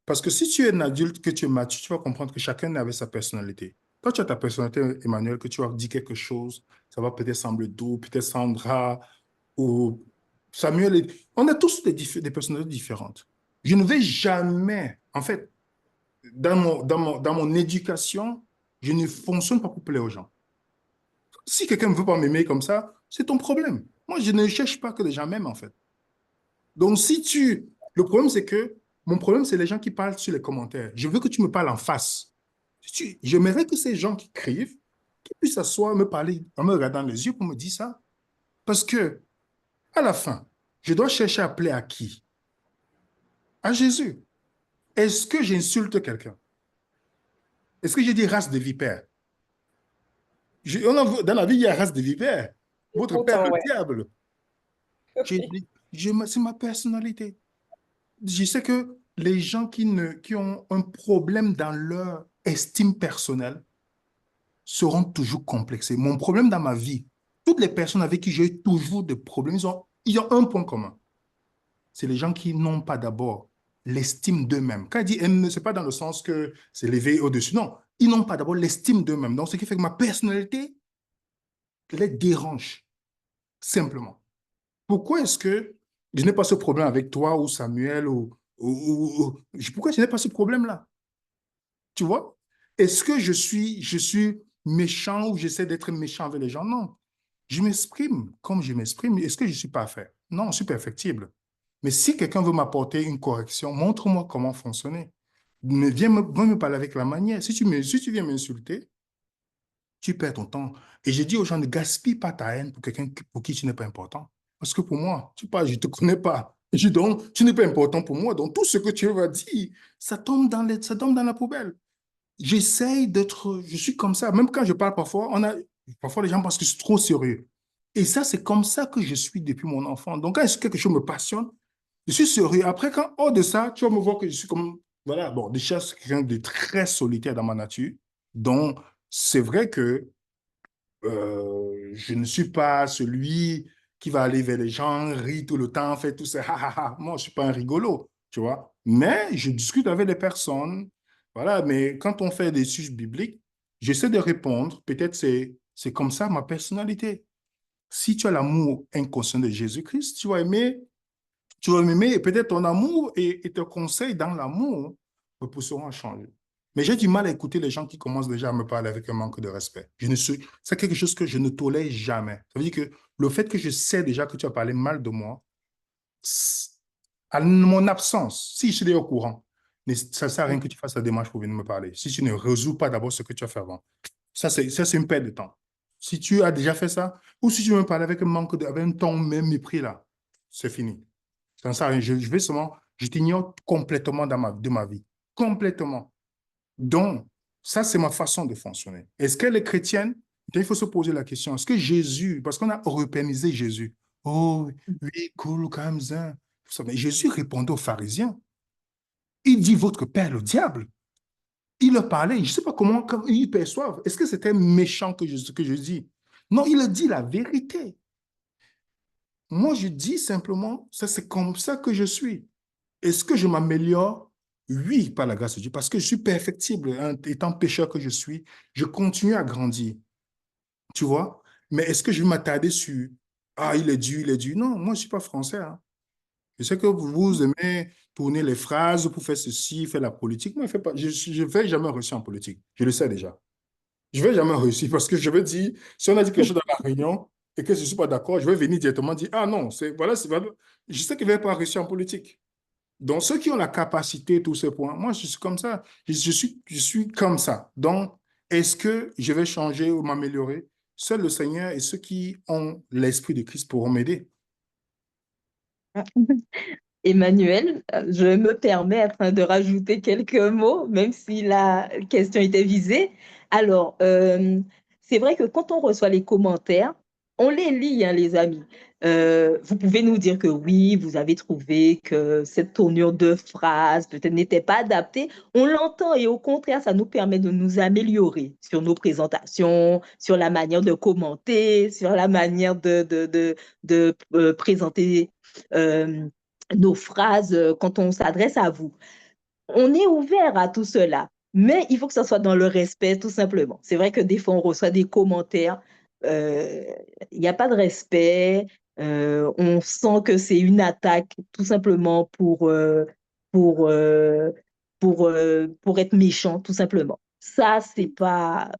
Parce que si tu es un adulte, que tu es mature, tu vas comprendre que chacun avait sa personnalité. Toi, tu as ta personnalité, Emmanuel, que tu vas dire quelque chose, ça va peut-être sembler doux, peut-être Sandra ou Samuel. On a tous des personnalités différentes. Je ne vais jamais, en fait, dans mon éducation, je ne fonctionne pas pour plaire aux gens. Si quelqu'un ne veut pas m'aimer comme ça, c'est ton problème. Moi, je ne cherche pas que les gens m'aiment, en fait. Donc, si tu... Le problème, c'est que mon problème, c'est les gens qui parlent sur les commentaires. Je veux que tu me parles en face. J'aimerais que ces gens qui écrivent, qu'ils puissent s'asseoir, me parler en me regardant dans les yeux pour me dire ça. Parce que, à la fin, je dois chercher à plaire à qui? À Jésus. Est-ce que j'insulte quelqu'un? Est-ce que j'ai dit race de vipères? Dans la vie, il y a race de vipères. Votre père, Pourtant, le ouais. diable. C'est ma personnalité. Je sais que les gens qui ont un problème dans leur estime personnelle seront toujours complexés. Mon problème dans ma vie, toutes les personnes avec qui j'ai eu toujours des problèmes, ils ont un point commun. C'est les gens qui n'ont pas d'abord l'estime d'eux-mêmes. Quand il dit haine, ce n'est pas dans le sens que c'est l'éveil au-dessus. Non, ils n'ont pas d'abord l'estime d'eux-mêmes. Donc, ce qui fait que ma personnalité les dérange, simplement. Pourquoi est-ce que je n'ai pas ce problème avec toi ou Samuel pourquoi je n'ai pas ce problème-là? Tu vois? Est-ce que je suis méchant ou j'essaie d'être méchant avec les gens? Non. Je m'exprime comme je m'exprime. Est-ce que je suis parfait? Non, je suis perfectible. Mais si quelqu'un veut m'apporter une correction, montre-moi comment fonctionner. Viens me parler avec la manière. Si tu viens m'insulter, tu perds ton temps. Et je dis aux gens, ne gaspille pas ta haine pour quelqu'un pour qui tu n'es pas important. Parce que pour moi, je ne te connais pas. Donc, tu n'es pas important pour moi. Donc, tout ce que tu vas dire, ça tombe dans la poubelle. Je suis comme ça. Même quand je parle parfois, parfois les gens pensent que je suis trop sérieux. Et ça, c'est comme ça que je suis depuis mon enfant. Donc, quand quelque chose me passionne, je suis sérieux. Après, quand hors de ça, tu vas me voir que je suis comme, voilà, bon, déjà, c'est quelqu'un de très solitaire dans ma nature. Donc, c'est vrai que je ne suis pas celui qui va aller vers les gens, rire tout le temps, faire tout ça. Ha, ha, ha. Moi, je ne suis pas un rigolo, tu vois. Mais je discute avec les personnes. Voilà, mais quand on fait des sujets bibliques, j'essaie de répondre. Peut-être c'est comme ça ma personnalité. Si tu as l'amour inconscient de Jésus-Christ, tu vas m'aimer et peut-être ton amour et tes conseils dans l'amour me pousseront à changer. Mais j'ai du mal à écouter les gens qui commencent déjà à me parler avec un manque de respect. C'est quelque chose que je ne tolère jamais. Ça veut dire que le fait que je sais déjà que tu as parlé mal de moi, à mon absence, si je suis déjà au courant, ça ne sert à rien que tu fasses la démarche pour venir me parler. Si tu ne résous pas d'abord ce que tu as fait avant. Ça, c'est une perte de temps. Si tu as déjà fait ça, ou si tu veux me parler avec avec un ton même mépris là, c'est fini. Ça ne sert à rien. Je t'ignore complètement de ma vie. Complètement. Donc, ça, c'est ma façon de fonctionner. Est-ce qu'elle est chrétienne? Il faut se poser la question. Est-ce que Jésus, parce qu'on a européanisé Jésus, oh, oui, cool, comme ça. Mais Jésus répondait aux pharisiens. Il dit, votre père, le diable. Il leur parlait. Je ne sais pas comment ils perçoivent. Est-ce que c'était méchant ce que je dis? Non, il a dit la vérité. Moi, je dis simplement, ça, c'est comme ça que je suis. Est-ce que je m'améliore? Oui, par la grâce de Dieu, parce que je suis perfectible, hein, étant pécheur que je suis, je continue à grandir, tu vois? Mais est-ce que je vais m'attarder sur Ah, il est dur, il est dur. Non, moi, je ne suis pas français, hein. Je sais que vous aimez tourner les phrases pour faire ceci, faire la politique. Moi, je ne vais jamais réussir en politique. Je le sais déjà. Je ne vais jamais réussir parce que je veux dire, si on a dit quelque chose dans la réunion et que je ne suis pas d'accord, je vais venir directement dire, ah non, voilà. Je sais que je ne vais pas réussir en politique. Donc, ceux qui ont la capacité, tous ces points, moi, je suis comme ça. Je suis comme ça. Donc, est-ce que je vais changer ou m'améliorer? Seul le Seigneur et ceux qui ont l'esprit de Christ pourront m'aider. Emmanuel, je me permets afin de rajouter quelques mots, même si la question était visée. Alors, c'est vrai que quand on reçoit les commentaires, on les lit, hein, les amis. Vous pouvez nous dire que oui, vous avez trouvé que cette tournure de phrase peut-être n'était pas adaptée. On l'entend et au contraire, ça nous permet de nous améliorer sur nos présentations, sur la manière de commenter, sur la manière de présenter. euh, nos phrases quand on s'adresse à vous. On est ouvert à tout cela, mais il faut que ça soit dans le respect, tout simplement. C'est vrai que des fois, on reçoit des commentaires, euh, il n'y a pas de respect, on sent que c'est une attaque tout simplement pour, euh, pour être méchant, tout simplement. Ça, c'est pas...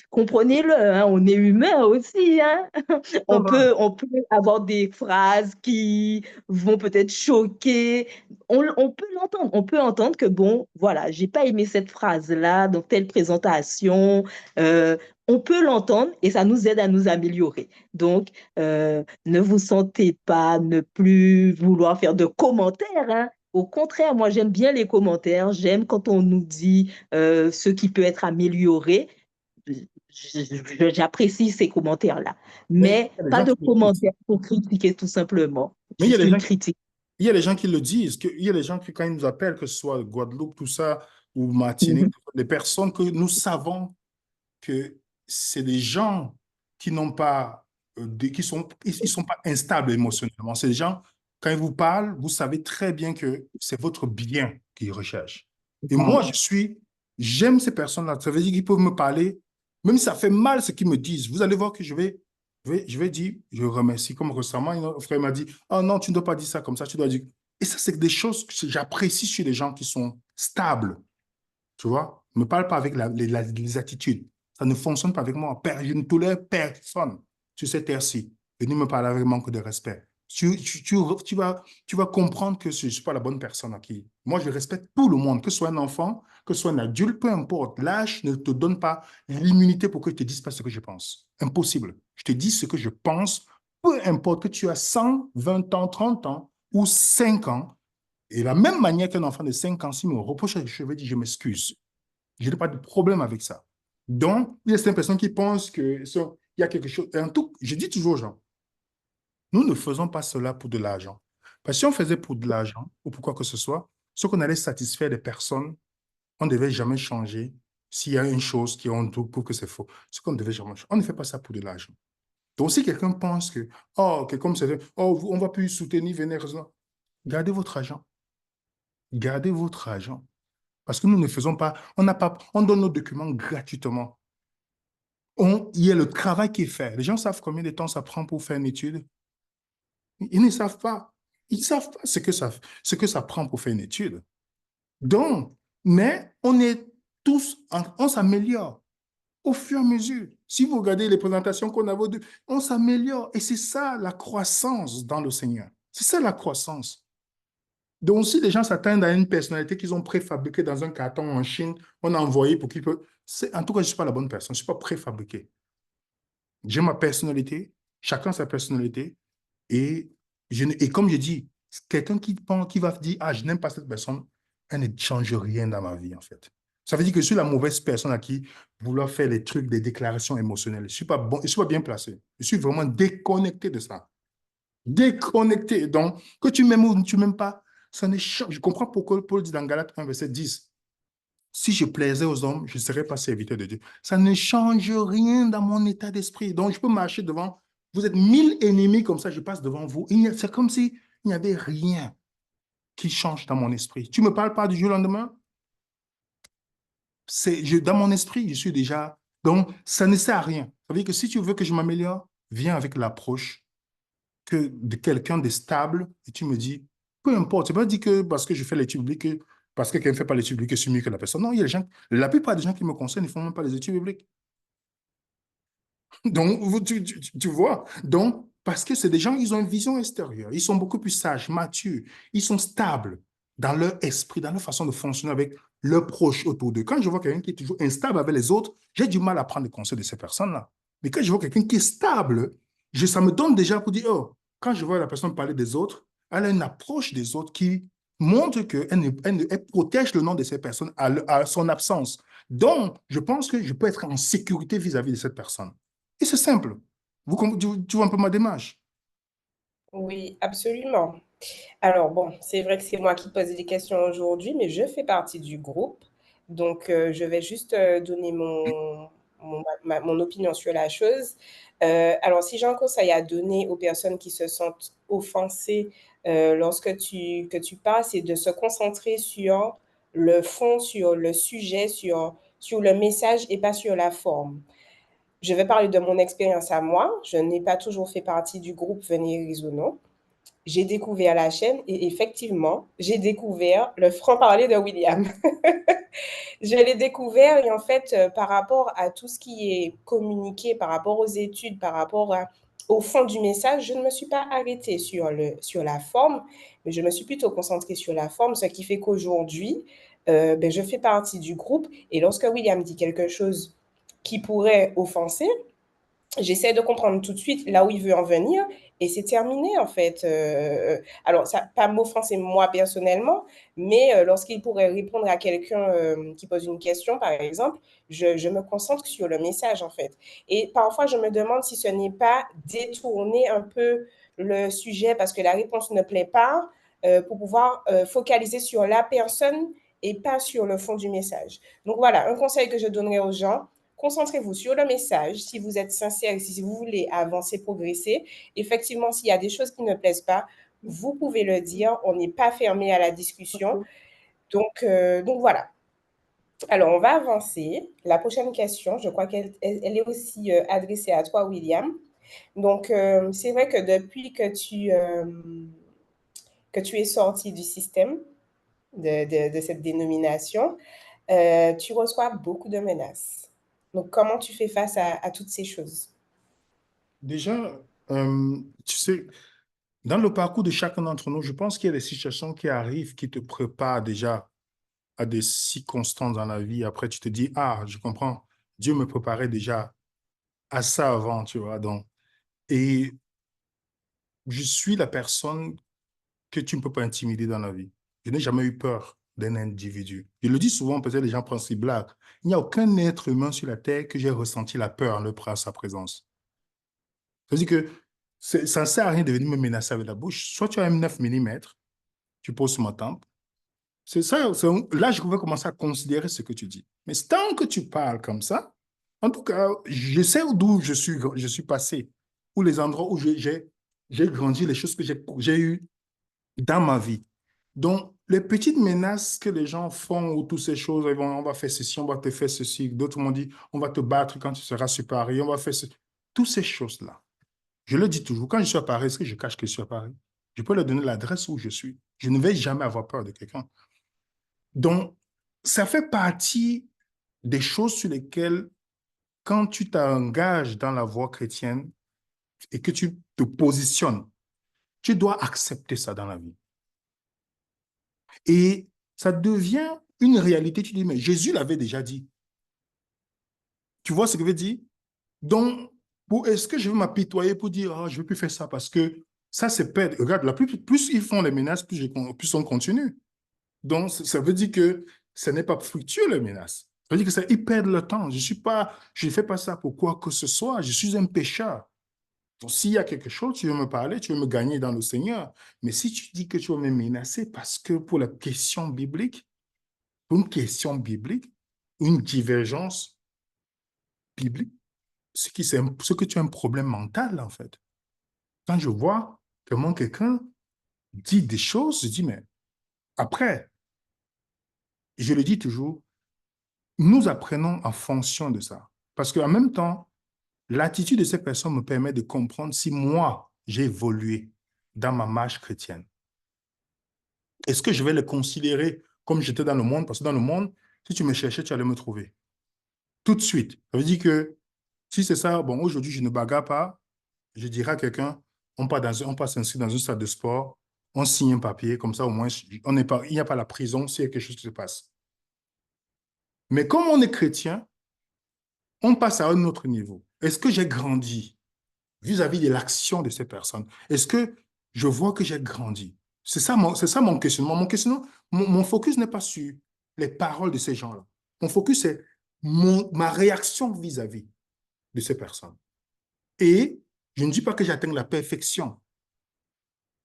Comprenez-le, hein, on est humain aussi, hein. Ça va. On peut avoir des phrases qui vont peut-être choquer. On peut l'entendre. On peut entendre que, bon, voilà, j'ai pas aimé cette phrase-là dans telle présentation. Euh, on peut l'entendre et ça nous aide à nous améliorer. Donc, ne vous sentez pas ne plus vouloir faire de commentaires, hein. Au contraire, moi, j'aime bien les commentaires. J'aime quand on nous dit ce qui peut être amélioré. J'apprécie ces commentaires-là. Mais il Mais y a des pas gens de qui le disent. commentaires pour critiquer tout simplement. Mais il y a Juste des une gens critique. il y a des gens qui le disent, il y a des gens qui, quand ils nous appellent, que ce soit Guadeloupe, tout ça, ou Martinique, Mhm. des personnes que nous savons que c'est des gens qui n'ont pas, ils sont pas instables émotionnellement. C'est des gens, quand ils vous parlent, vous savez très bien que c'est votre bien qu'ils recherchent. Et moi, Voilà. j'aime ces personnes-là. Ça veut dire qu'ils peuvent me parler, même si ça fait mal ce qu'ils me disent. Vous allez voir que je vais dire, je remercie. Comme récemment, un frère m'a dit, oh non, tu ne dois pas dire ça comme ça, tu dois dire. Et ça, c'est des choses que j'apprécie chez les gens qui sont stables. Tu vois, ne me parle pas avec les attitudes. Ça ne fonctionne pas avec moi. Je ne tolère personne sur cette terre-ci. Venez me parler avec manque de respect. Tu vas comprendre que je ne suis pas la bonne personne à qui. Moi, je respecte tout le monde, que ce soit un enfant, que ce soit un adulte, peu importe. L'âge ne te donne pas l'immunité pour que je te dise pas ce que je pense. Impossible. Je te dis ce que je pense, peu importe que tu as 100, 20 ans, 30 ans ou 5 ans. Et de la même manière qu'un enfant de 5 ans, s'il me reproche quelque chose, je vais dire, je m'excuse. Je n'ai pas de problème avec ça. Donc, il y a certaines personnes qui pensent qu'il y a quelque chose. Et en tout, je dis toujours aux gens, nous ne faisons pas cela pour de l'argent. Parce que si on faisait pour de l'argent, ou pour quoi que ce soit, ce qu'on allait satisfaire des personnes, on ne devait jamais changer s'il y a une chose qui on trouve que c'est faux. Ce qu'on ne devait jamais changer. On ne fait pas ça pour de l'argent. Donc, si quelqu'un pense que, oh, que comme c'est, oh, on ne va plus soutenir, venir, gardez votre argent. Gardez votre argent. Parce que nous ne faisons pas, on donne nos documents gratuitement. Il y a le travail qui est fait. Les gens savent combien de temps ça prend pour faire une étude. Ils ne savent pas. Ils ne savent pas ce que ça prend pour faire une étude. Donc, mais on est tous, on s'améliore au fur et à mesure. Si vous regardez les présentations qu'on a, on s'améliore. Et c'est ça la croissance dans le Seigneur. C'est ça la croissance. Donc, si les gens s'attendent à une personnalité qu'ils ont préfabriquée dans un carton en Chine, on a envoyé pour qu'ils peuvent. En tout cas, je ne suis pas la bonne personne. Je ne suis pas préfabriqué. J'ai ma personnalité, chacun sa personnalité. Et, et comme je dis, quelqu'un qui va dire, ah, je n'aime pas cette personne, elle ne change rien dans ma vie, en fait. Ça veut dire que je suis la mauvaise personne à qui vouloir faire les trucs, des déclarations émotionnelles. Je ne suis pas bon, je suis pas bien placé. Je suis vraiment déconnecté de ça. Déconnecté. Donc, que tu m'aimes ou tu ne m'aimes pas, ça ne change. Je comprends pourquoi Paul dit dans Galates 1, verset 10. Si je plaisais aux hommes, je ne serais pas serviteur de Dieu. Ça ne change rien dans mon état d'esprit. Donc, je peux marcher devant. Vous êtes 1000 ennemis comme ça, je passe devant vous. C'est comme si il n'y avait rien qui change dans mon esprit. Tu ne me parles pas du jour au lendemain? Dans mon esprit, je suis déjà. Donc, ça ne sert à rien. Ça veut dire que si tu veux que je m'améliore, viens avec l'approche que de quelqu'un de stable et tu me dis, peu importe, c'est pas dit que parce que je fais l'étude biblique, parce que quelqu'un ne fait pas l'étude biblique, je suis mieux que la personne. Non, il y a des gens, la plupart des gens qui me concernent, ils ne font même pas les études bibliques. Donc, tu vois, donc, parce que c'est des gens, ils ont une vision extérieure, ils sont beaucoup plus sages, matures, ils sont stables dans leur esprit, dans leur façon de fonctionner avec leurs proches autour d'eux. Quand je vois quelqu'un qui est toujours instable avec les autres, j'ai du mal à prendre le conseil de ces personnes-là. Mais quand je vois quelqu'un qui est stable, ça me donne déjà pour dire, oh, quand je vois la personne parler des autres, elle a une approche des autres qui montre qu'elle protège le nom de ces personnes à son absence. Donc, je pense que je peux être en sécurité vis-à-vis de cette personne. Et c'est simple. Tu vois un peu ma démarche. Oui, absolument. Alors bon, c'est vrai que c'est moi qui pose des questions aujourd'hui, mais je fais partie du groupe. Donc, je vais juste donner mon opinion sur la chose. Alors, si j'ai un conseil à donner aux personnes qui se sentent offensées lorsque que tu parles, c'est de se concentrer sur le fond, sur le sujet, sur le message et pas sur la forme. Je vais parler de mon expérience à moi. Je n'ai pas toujours fait partie du groupe Venir Rizono. J'ai découvert la chaîne et effectivement, j'ai découvert le franc-parler de William. Je l'ai découvert et en fait, par rapport à tout ce qui est communiqué, par rapport aux études, au fond du message, je ne me suis pas arrêtée sur la forme, mais je me suis plutôt concentrée sur la forme, ce qui fait qu'aujourd'hui, ben, je fais partie du groupe et lorsque William dit quelque chose qui pourrait offenser, j'essaie de comprendre tout de suite là où il veut en venir et c'est terminé en fait. Alors, ça pas m'offenser moi personnellement, mais lorsqu'il pourrait répondre à quelqu'un qui pose une question, par exemple, je me concentre sur le message en fait. Et parfois, je me demande si ce n'est pas détourner un peu le sujet parce que la réponse ne plaît pas pour pouvoir focaliser sur la personne et pas sur le fond du message. Donc voilà, un conseil que je donnerais aux gens, concentrez-vous sur le message. Si vous êtes sincère et si vous voulez avancer, progresser, effectivement, s'il y a des choses qui ne plaisent pas, vous pouvez le dire. On n'est pas fermé à la discussion. Donc voilà. Alors, on va avancer. La prochaine question, je crois qu'elle est aussi adressée à toi, William. Donc, c'est vrai que depuis que tu es sorti du système de cette dénomination, tu reçois beaucoup de menaces. Donc, comment tu fais face à toutes ces choses? Déjà, tu sais, dans le parcours de chacun d'entre nous, je pense qu'il y a des situations qui arrivent qui te préparent déjà à des circonstances dans la vie. Après, tu te dis, ah, je comprends, Dieu me préparait déjà à ça avant, tu vois. Donc, et je suis la personne que tu ne peux pas intimider dans la vie. Je n'ai jamais eu peur d'un individu. Je le dis souvent, peut-être les gens pensent que c'est blague. Il n'y a aucun être humain sur la terre que j'ai ressenti la peur en le à sa présence. C'est-à-dire que ça ne sert à rien de venir me menacer avec la bouche. Soit tu as un 9 mm, tu poses sur ma tempe. C'est ça. Là, je vais commencer à considérer ce que tu dis. Mais tant que tu parles comme ça, en tout cas, je sais d'où je suis passé, ou les endroits où j'ai grandi, les choses que j'ai eues dans ma vie. Donc, les petites menaces que les gens font ou toutes ces choses, ils vont, on va faire ceci, on va te faire ceci. D'autres m'ont dit, on va te battre quand tu seras sur Paris, on va faire ceci. Toutes ces choses-là. Je le dis toujours, quand je suis à Paris, est-ce que je cache que je suis à Paris? Je peux leur donner l'adresse où je suis. Je ne vais jamais avoir peur de quelqu'un. Donc, ça fait partie des choses sur lesquelles, quand tu t'engages dans la voie chrétienne et que tu te positionnes, tu dois accepter ça dans la vie. Et ça devient une réalité. Tu dis, mais Jésus l'avait déjà dit. Tu vois ce que je veux dire? Donc, est-ce que je vais m'apitoyer pour dire, oh, je ne veux plus faire ça parce que ça, c'est perdre. Regarde, plus ils font les menaces, plus on continue. Donc, ça veut dire que ce n'est pas fructueux, les menaces. Ça veut dire que ça, ils perdent le temps. Je ne fais pas ça pour quoi que ce soit. Je suis un pécheur. Donc, s'il y a quelque chose, tu veux me parler, tu veux me gagner dans le Seigneur. Mais si tu dis que tu vas me menacer parce que pour la question biblique, pour une question biblique, une divergence biblique, ce que tu as un problème mental, en fait. Quand je vois comment quelqu'un dit des choses, je dis, mais après, je le dis toujours, nous apprenons en fonction de ça. Parce qu'en même temps, l'attitude de ces personnes me permet de comprendre si moi, j'ai évolué dans ma marche chrétienne? Est-ce que je vais les considérer comme j'étais dans le monde? Parce que dans le monde, si tu me cherchais, tu allais me trouver. Tout de suite. Ça veut dire que si c'est ça, bon, aujourd'hui, je ne bagarre pas, je dirais à quelqu'un, on passe s'inscrire dans une salle de sport, on signe un papier, comme ça, au moins, on n'est pas, il n'y a pas la prison s'il y a quelque chose qui se passe. Mais comme on est chrétien, on passe à un autre niveau. Est-ce que j'ai grandi vis-à-vis de l'action de ces personnes? Est-ce que je vois que j'ai grandi? C'est ça mon questionnement. Mon focus n'est pas sur les paroles de ces gens-là. Mon focus, c'est ma réaction vis-à-vis de ces personnes. Et je ne dis pas que j'atteins la perfection,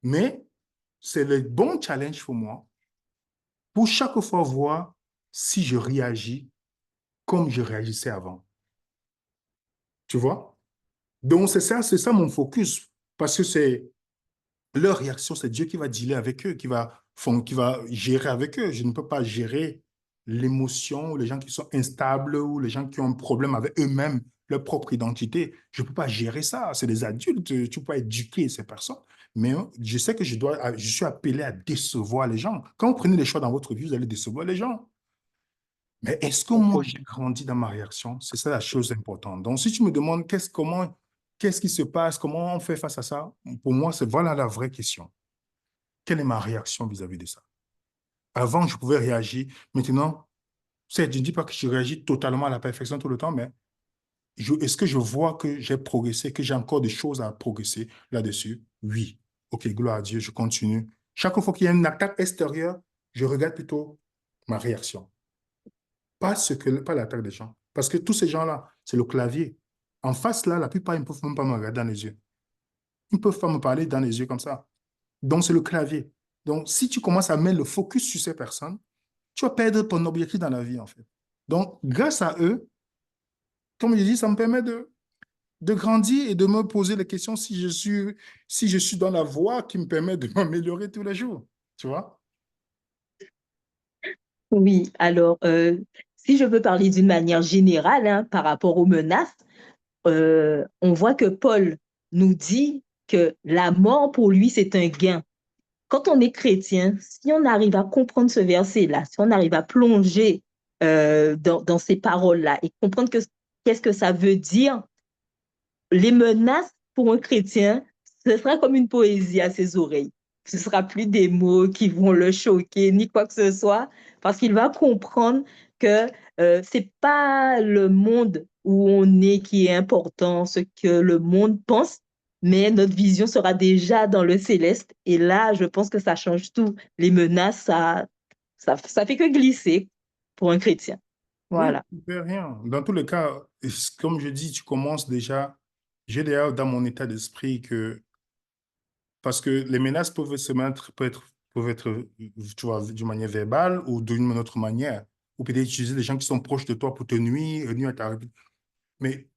mais c'est le bon challenge pour moi pour chaque fois voir si je réagis comme je réagissais avant. Tu vois? Donc, c'est ça mon focus, parce que c'est leur réaction, c'est Dieu qui va dealer avec eux, qui va gérer avec eux. Je ne peux pas gérer l'émotion, ou les gens qui sont instables, ou les gens qui ont un problème avec eux-mêmes, leur propre identité. Je ne peux pas gérer ça. C'est des adultes, tu ne peux pas éduquer ces personnes. Mais je sais que je suis appelé à décevoir les gens. Quand vous prenez des choix dans votre vie, vous allez décevoir les gens. Mais est-ce que moi, j'ai grandi dans ma réaction? C'est ça la chose importante. Donc, si tu me demandes qu'est-ce qui se passe, comment on fait face à ça, pour moi, c'est voilà la vraie question. Quelle est ma réaction vis-à-vis de ça? Avant, je pouvais réagir. Maintenant, certes, je ne dis pas que je réagis totalement à la perfection tout le temps, mais est-ce que je vois que j'ai progressé, que j'ai encore des choses à progresser là-dessus? Oui. OK, gloire à Dieu, je continue. Chaque fois qu'il y a une attaque extérieure, je regarde plutôt ma réaction. Pas l'attaque des gens. Parce que tous ces gens-là, c'est le clavier. En face, là, la plupart, ils ne peuvent même pas me regarder dans les yeux. Ils ne peuvent pas me parler dans les yeux comme ça. Donc, c'est le clavier. Donc, si tu commences à mettre le focus sur ces personnes, tu vas perdre ton objectif dans la vie, en fait. Donc, grâce à eux, comme je dis, ça me permet de grandir et de me poser les questions si je suis dans la voie qui me permet de m'améliorer tous les jours. Tu vois? Oui, alors, si je veux parler d'une manière générale, hein, par rapport aux menaces, on voit que Paul nous dit que la mort pour lui, c'est un gain. Quand on est chrétien, si on arrive à comprendre ce verset-là, si on arrive à plonger dans ces paroles-là et comprendre qu'est-ce que ça veut dire, les menaces pour un chrétien, ce sera comme une poésie à ses oreilles. Ce ne sera plus des mots qui vont le choquer, ni quoi que ce soit, parce qu'il va comprendre que ce n'est pas le monde où on est qui est important, ce que le monde pense, mais notre vision sera déjà dans le céleste. Et là, je pense que ça change tout. Les menaces, ça fait que glisser pour un chrétien. Oui, Voilà. tu ne fais rien. Dans tous les cas, comme je dis, tu commences déjà. J'ai déjà dans mon état d'esprit que, parce que les menaces peuvent être, tu vois, d'une manière verbale ou d'une autre manière, ou peut-être utiliser des gens qui sont proches de toi pour te nuire à ta vie. Mais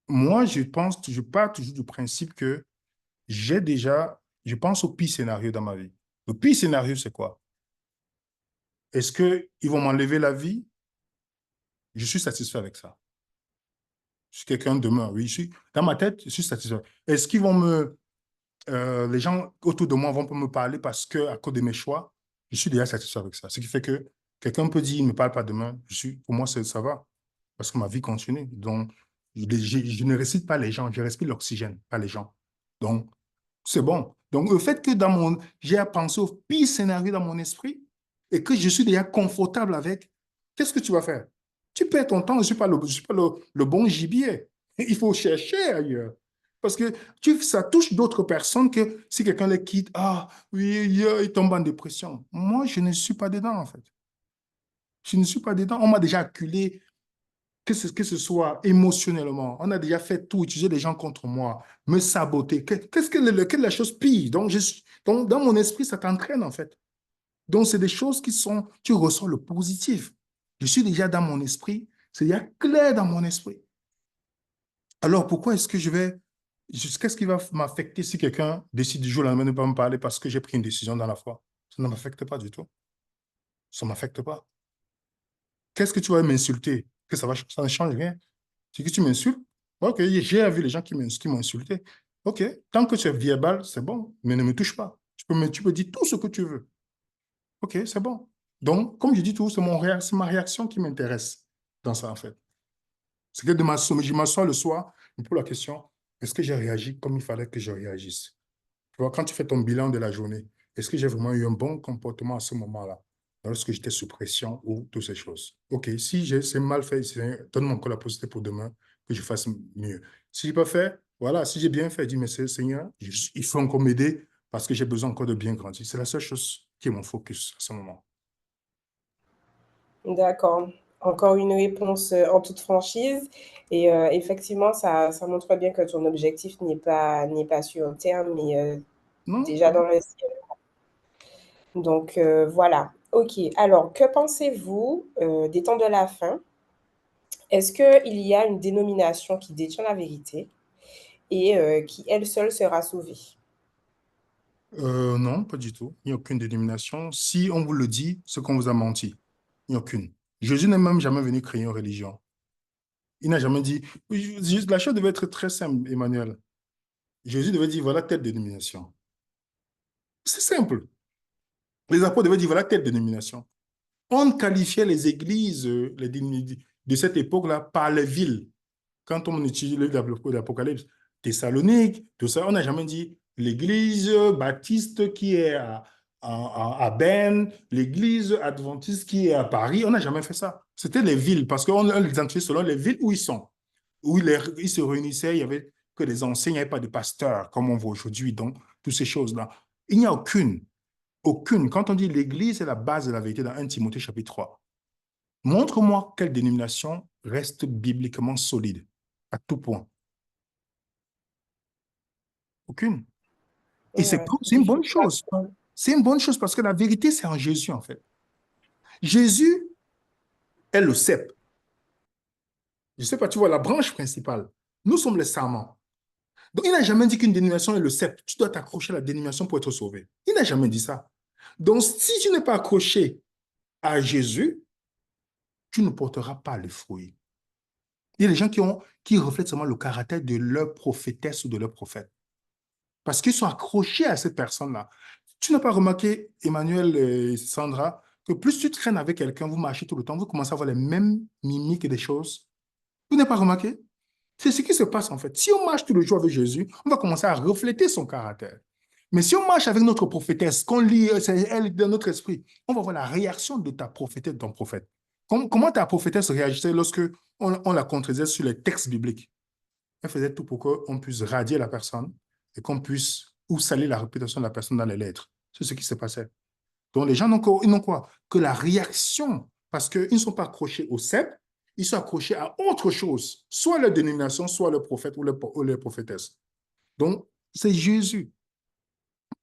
moi, je pars toujours du principe que je pense au pire scénario dans ma vie. Le pire scénario, c'est quoi? Est-ce qu'ils vont m'enlever la vie? Je suis satisfait avec ça. Si quelqu'un demeure, oui, dans ma tête, je suis satisfait. Est-ce qu'ils vont les gens autour de moi vont pas me parler parce que, à cause de mes choix, je suis déjà satisfait avec ça. Ce qui fait que quelqu'un peut dire, il ne me parle pas demain, pour moi, ça va, parce que ma vie continue. Donc, je ne récite pas les gens, je respire l'oxygène, pas les gens. Donc, c'est bon. Donc, le fait que j'ai à penser au pire scénario dans mon esprit et que je suis déjà confortable avec, qu'est-ce que tu vas faire? Tu perds ton temps, je ne suis pas le bon gibier. Il faut chercher ailleurs. Parce que ça touche d'autres personnes que si quelqu'un les quitte, ah oui, il tombe en dépression. Moi, je ne suis pas dedans, en fait. Je ne suis pas dedans. On m'a déjà acculé, que ce soit émotionnellement. On a déjà fait tout, utiliser les gens contre moi, me saboter. Quelle est la chose pire? Donc, dans mon esprit, ça t'entraîne, en fait. Donc, c'est des choses tu ressens le positif. Je suis déjà dans mon esprit, c'est déjà clair dans mon esprit. Alors, pourquoi est-ce que qu'est-ce qui va m'affecter si quelqu'un décide du jour au lendemain de ne pas me parler parce que j'ai pris une décision dans la foi? Ça ne m'affecte pas du tout. Ça ne m'affecte pas. Qu'est-ce que tu vas m'insulter? Ça ne change rien. C'est que tu m'insultes. Ok, j'ai vu les gens qui m'ont insulté. OK, tant que c'est verbal, c'est bon, mais ne me touche pas. Tu peux dire tout ce que tu veux. OK, c'est bon. Donc, comme je dis tout, c'est ma réaction qui m'intéresse dans ça, en fait. C'est que je m'assois le soir, je me pose la question, est-ce que j'ai réagi comme il fallait que je réagisse? Tu vois, quand tu fais ton bilan de la journée, est-ce que j'ai vraiment eu un bon comportement à ce moment-là, lorsque j'étais sous pression ou toutes ces choses? OK, si c'est mal fait, donne-moi encore la possibilité pour demain que je fasse mieux. Si je n'ai pas fait, voilà, si j'ai bien fait, dis, mais Seigneur, il faut encore m'aider parce que j'ai besoin encore de bien grandir. C'est la seule chose qui est mon focus à ce moment. D'accord. Encore une réponse en toute franchise. Et effectivement, ça montre bien que ton objectif n'est pas sur terme, mais Non, déjà dans le ciel. Donc voilà. OK. Alors, que pensez-vous des temps de la fin? Est-ce qu'il y a une dénomination qui détient la vérité et qui, elle seule, sera sauvée? non, pas du tout. Il n'y a aucune dénomination. Si on vous le dit, c'est qu'on vous a menti. Il n'y a aucune. Jésus n'est même jamais venu créer une religion. Il n'a jamais dit. La chose devait être très simple, Emmanuel. Jésus devait dire, voilà telle dénomination. C'est simple. Les apôtres devaient dire, voilà telle dénomination. On qualifiait les églises de cette époque-là par les villes. Quand on utilise l'Apocalypse, Thessalonique, tout ça, on n'a jamais dit l'église baptiste qui est à Berne, l'église adventiste qui est à Paris. On n'a jamais fait ça. C'était les villes, parce qu'on les identifiait selon les villes où ils sont, où ils se réunissaient, il n'y avait que des enseignants, il n'y avait pas de pasteurs, comme on voit aujourd'hui, donc, toutes ces choses-là. Il n'y a aucune. Quand on dit l'église, c'est la base de la vérité dans 1 Timothée chapitre 3. Montre-moi quelle dénomination reste bibliquement solide, à tout point. Aucune. Et c'est Ouais, bon, c'est une bonne difficile à chose. comprendre. C'est une bonne chose parce que la vérité, c'est en Jésus, en fait. Jésus est le cep. Je ne sais pas, tu vois, la branche principale. Nous sommes les sarments. Donc, il n'a jamais dit qu'une dénomination est le cep. Tu dois t'accrocher à la dénomination pour être sauvé. Il n'a jamais dit ça. Donc, si tu n'es pas accroché à Jésus, tu ne porteras pas le fruit. Il y a des gens qui reflètent seulement le caractère de leur prophétesse ou de leur prophète. Parce qu'ils sont accrochés à cette personne-là. Tu n'as pas remarqué, Emmanuel et Sandra, que plus tu traînes avec quelqu'un, vous marchez tout le temps, vous commencez à avoir les mêmes mimiques et des choses. Vous n'avez pas remarqué? C'est ce qui se passe en fait. Si on marche tout le jour avec Jésus, on va commencer à refléter son caractère. Mais si on marche avec notre prophétesse, qu'on lit, c'est elle dans notre esprit, on va voir la réaction de ta prophétesse, de ton prophète. Comment ta prophétesse réagissait lorsque on la contredisait sur les textes bibliques? Elle faisait tout pour qu'on puisse radier la personne et qu'on puisse ou salir la réputation de la personne dans les lettres. C'est ce qui se passait. Donc les gens ils n'ont quoi? Que la réaction, parce qu'ils ne sont pas accrochés au cep, ils sont accrochés à autre chose, soit la dénomination, soit le prophète ou les prophétesses. Donc c'est Jésus.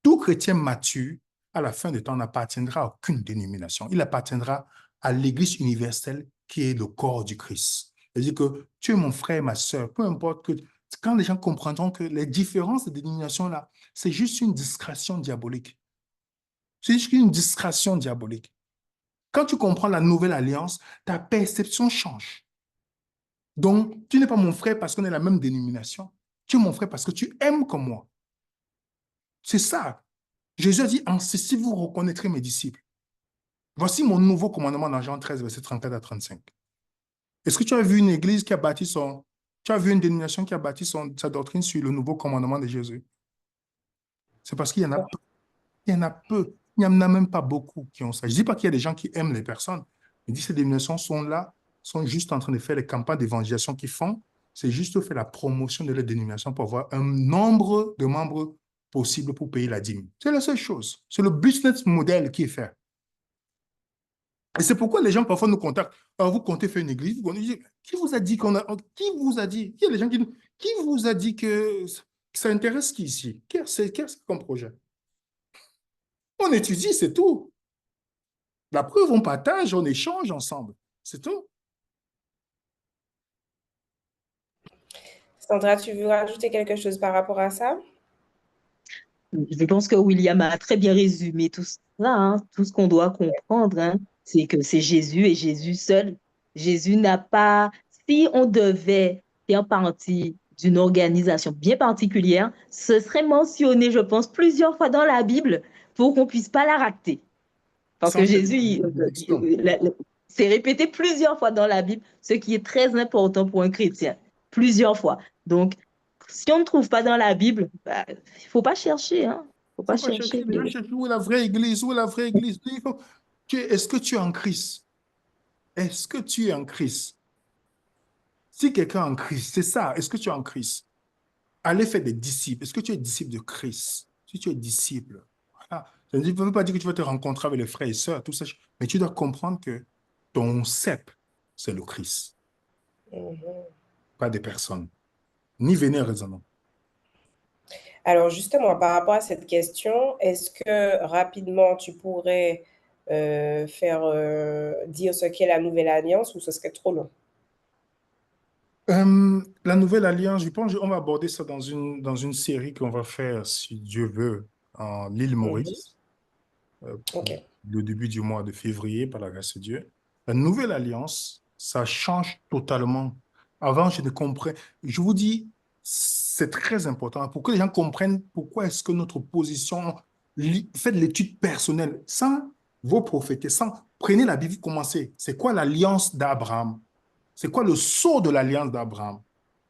Tout chrétien mature, à la fin du temps, n'appartiendra à aucune dénomination. Il appartiendra à l'Église universelle qui est le corps du Christ. C'est-à-dire que tu es mon frère, ma soeur, peu importe que quand les gens comprendront que les différences de dénomination-là, c'est juste une distraction diabolique. C'est juste une distraction diabolique. Quand tu comprends la nouvelle alliance, ta perception change. Donc, tu n'es pas mon frère parce qu'on est la même dénomination. Tu es mon frère parce que tu aimes comme moi. C'est ça. Jésus a dit, en ceci, vous reconnaîtrez mes disciples. Voici mon nouveau commandement dans Jean 13, verset 34 à 35. Est-ce que tu as vu une église qui a bâti tu as vu une dénomination qui a bâti sa doctrine sur le nouveau commandement de Jésus? C'est parce qu'il y en a peu. Il y en a peu. Il n'y en a même pas beaucoup qui ont ça. Je ne dis pas qu'il y a des gens qui aiment les personnes. Je dis que ces dénominations sont là, sont juste en train de faire les campagnes d'évangélisation qu'ils font. C'est juste faire la promotion de leur dénomination pour avoir un nombre de membres possible pour payer la dîme. C'est la seule chose. C'est le business model qui est fait. Et c'est pourquoi les gens parfois nous contactent. Alors, vous comptez faire une église? Qui vous a dit qu'on a. Qui vous a dit? Il y a des gens qui vous a dit que ça intéresse qui ici? Qu'est-ce comme projet? On étudie, c'est tout. La preuve, on partage, on échange ensemble. C'est tout. Sandra, tu veux rajouter quelque chose par rapport à ça? Je pense que William a très bien résumé tout ça, hein. Tout ce qu'on doit comprendre, hein, c'est que c'est Jésus et Jésus seul. Jésus n'a pas, si on devait faire partie d'une organisation bien particulière, ce serait mentionné, je pense, plusieurs fois dans la Bible pour qu'on ne puisse pas la rater. Parce que Sans Jésus, bénédiction. c'est répété plusieurs fois dans la Bible, ce qui est très important pour un chrétien. Plusieurs fois. Donc, si on ne trouve pas dans la Bible, bah, il ne faut pas chercher. Hein. Faut pas Faut pas chercher, chercher les gens de... cherchent où est la vraie église, où est la vraie église. Est-ce que tu es en Christ? Est-ce que tu es en Christ? Si quelqu'un est en Christ, c'est ça, est-ce que tu es en Christ? Allez faire des disciples. Est-ce que tu es disciple de Christ? Si tu es disciple, voilà. Ça ne veut pas dire que tu vas te rencontrer avec les frères et sœurs, tout ça, mais tu dois comprendre que ton cep, c'est le Christ, Mhm. pas des personnes, ni venir raisonnant. Alors justement, par rapport à cette question, est-ce que rapidement tu pourrais dire ce qu'est la nouvelle alliance ou ce serait trop long? La nouvelle alliance, je pense qu'on va aborder ça dans une série qu'on va faire, si Dieu veut, en l'île Mhm. Maurice, pour Ok. le début du mois de février, par la grâce de Dieu. La nouvelle alliance, ça change totalement. Avant, je ne comprenais. Je vous dis, c'est très important pour que les gens comprennent pourquoi est-ce que notre position, faites l'étude personnelle, sans vos prophètes, sans, prenez la Bible, commencez. C'est quoi l'alliance d'Abraham? C'est quoi le sceau de l'alliance d'Abraham?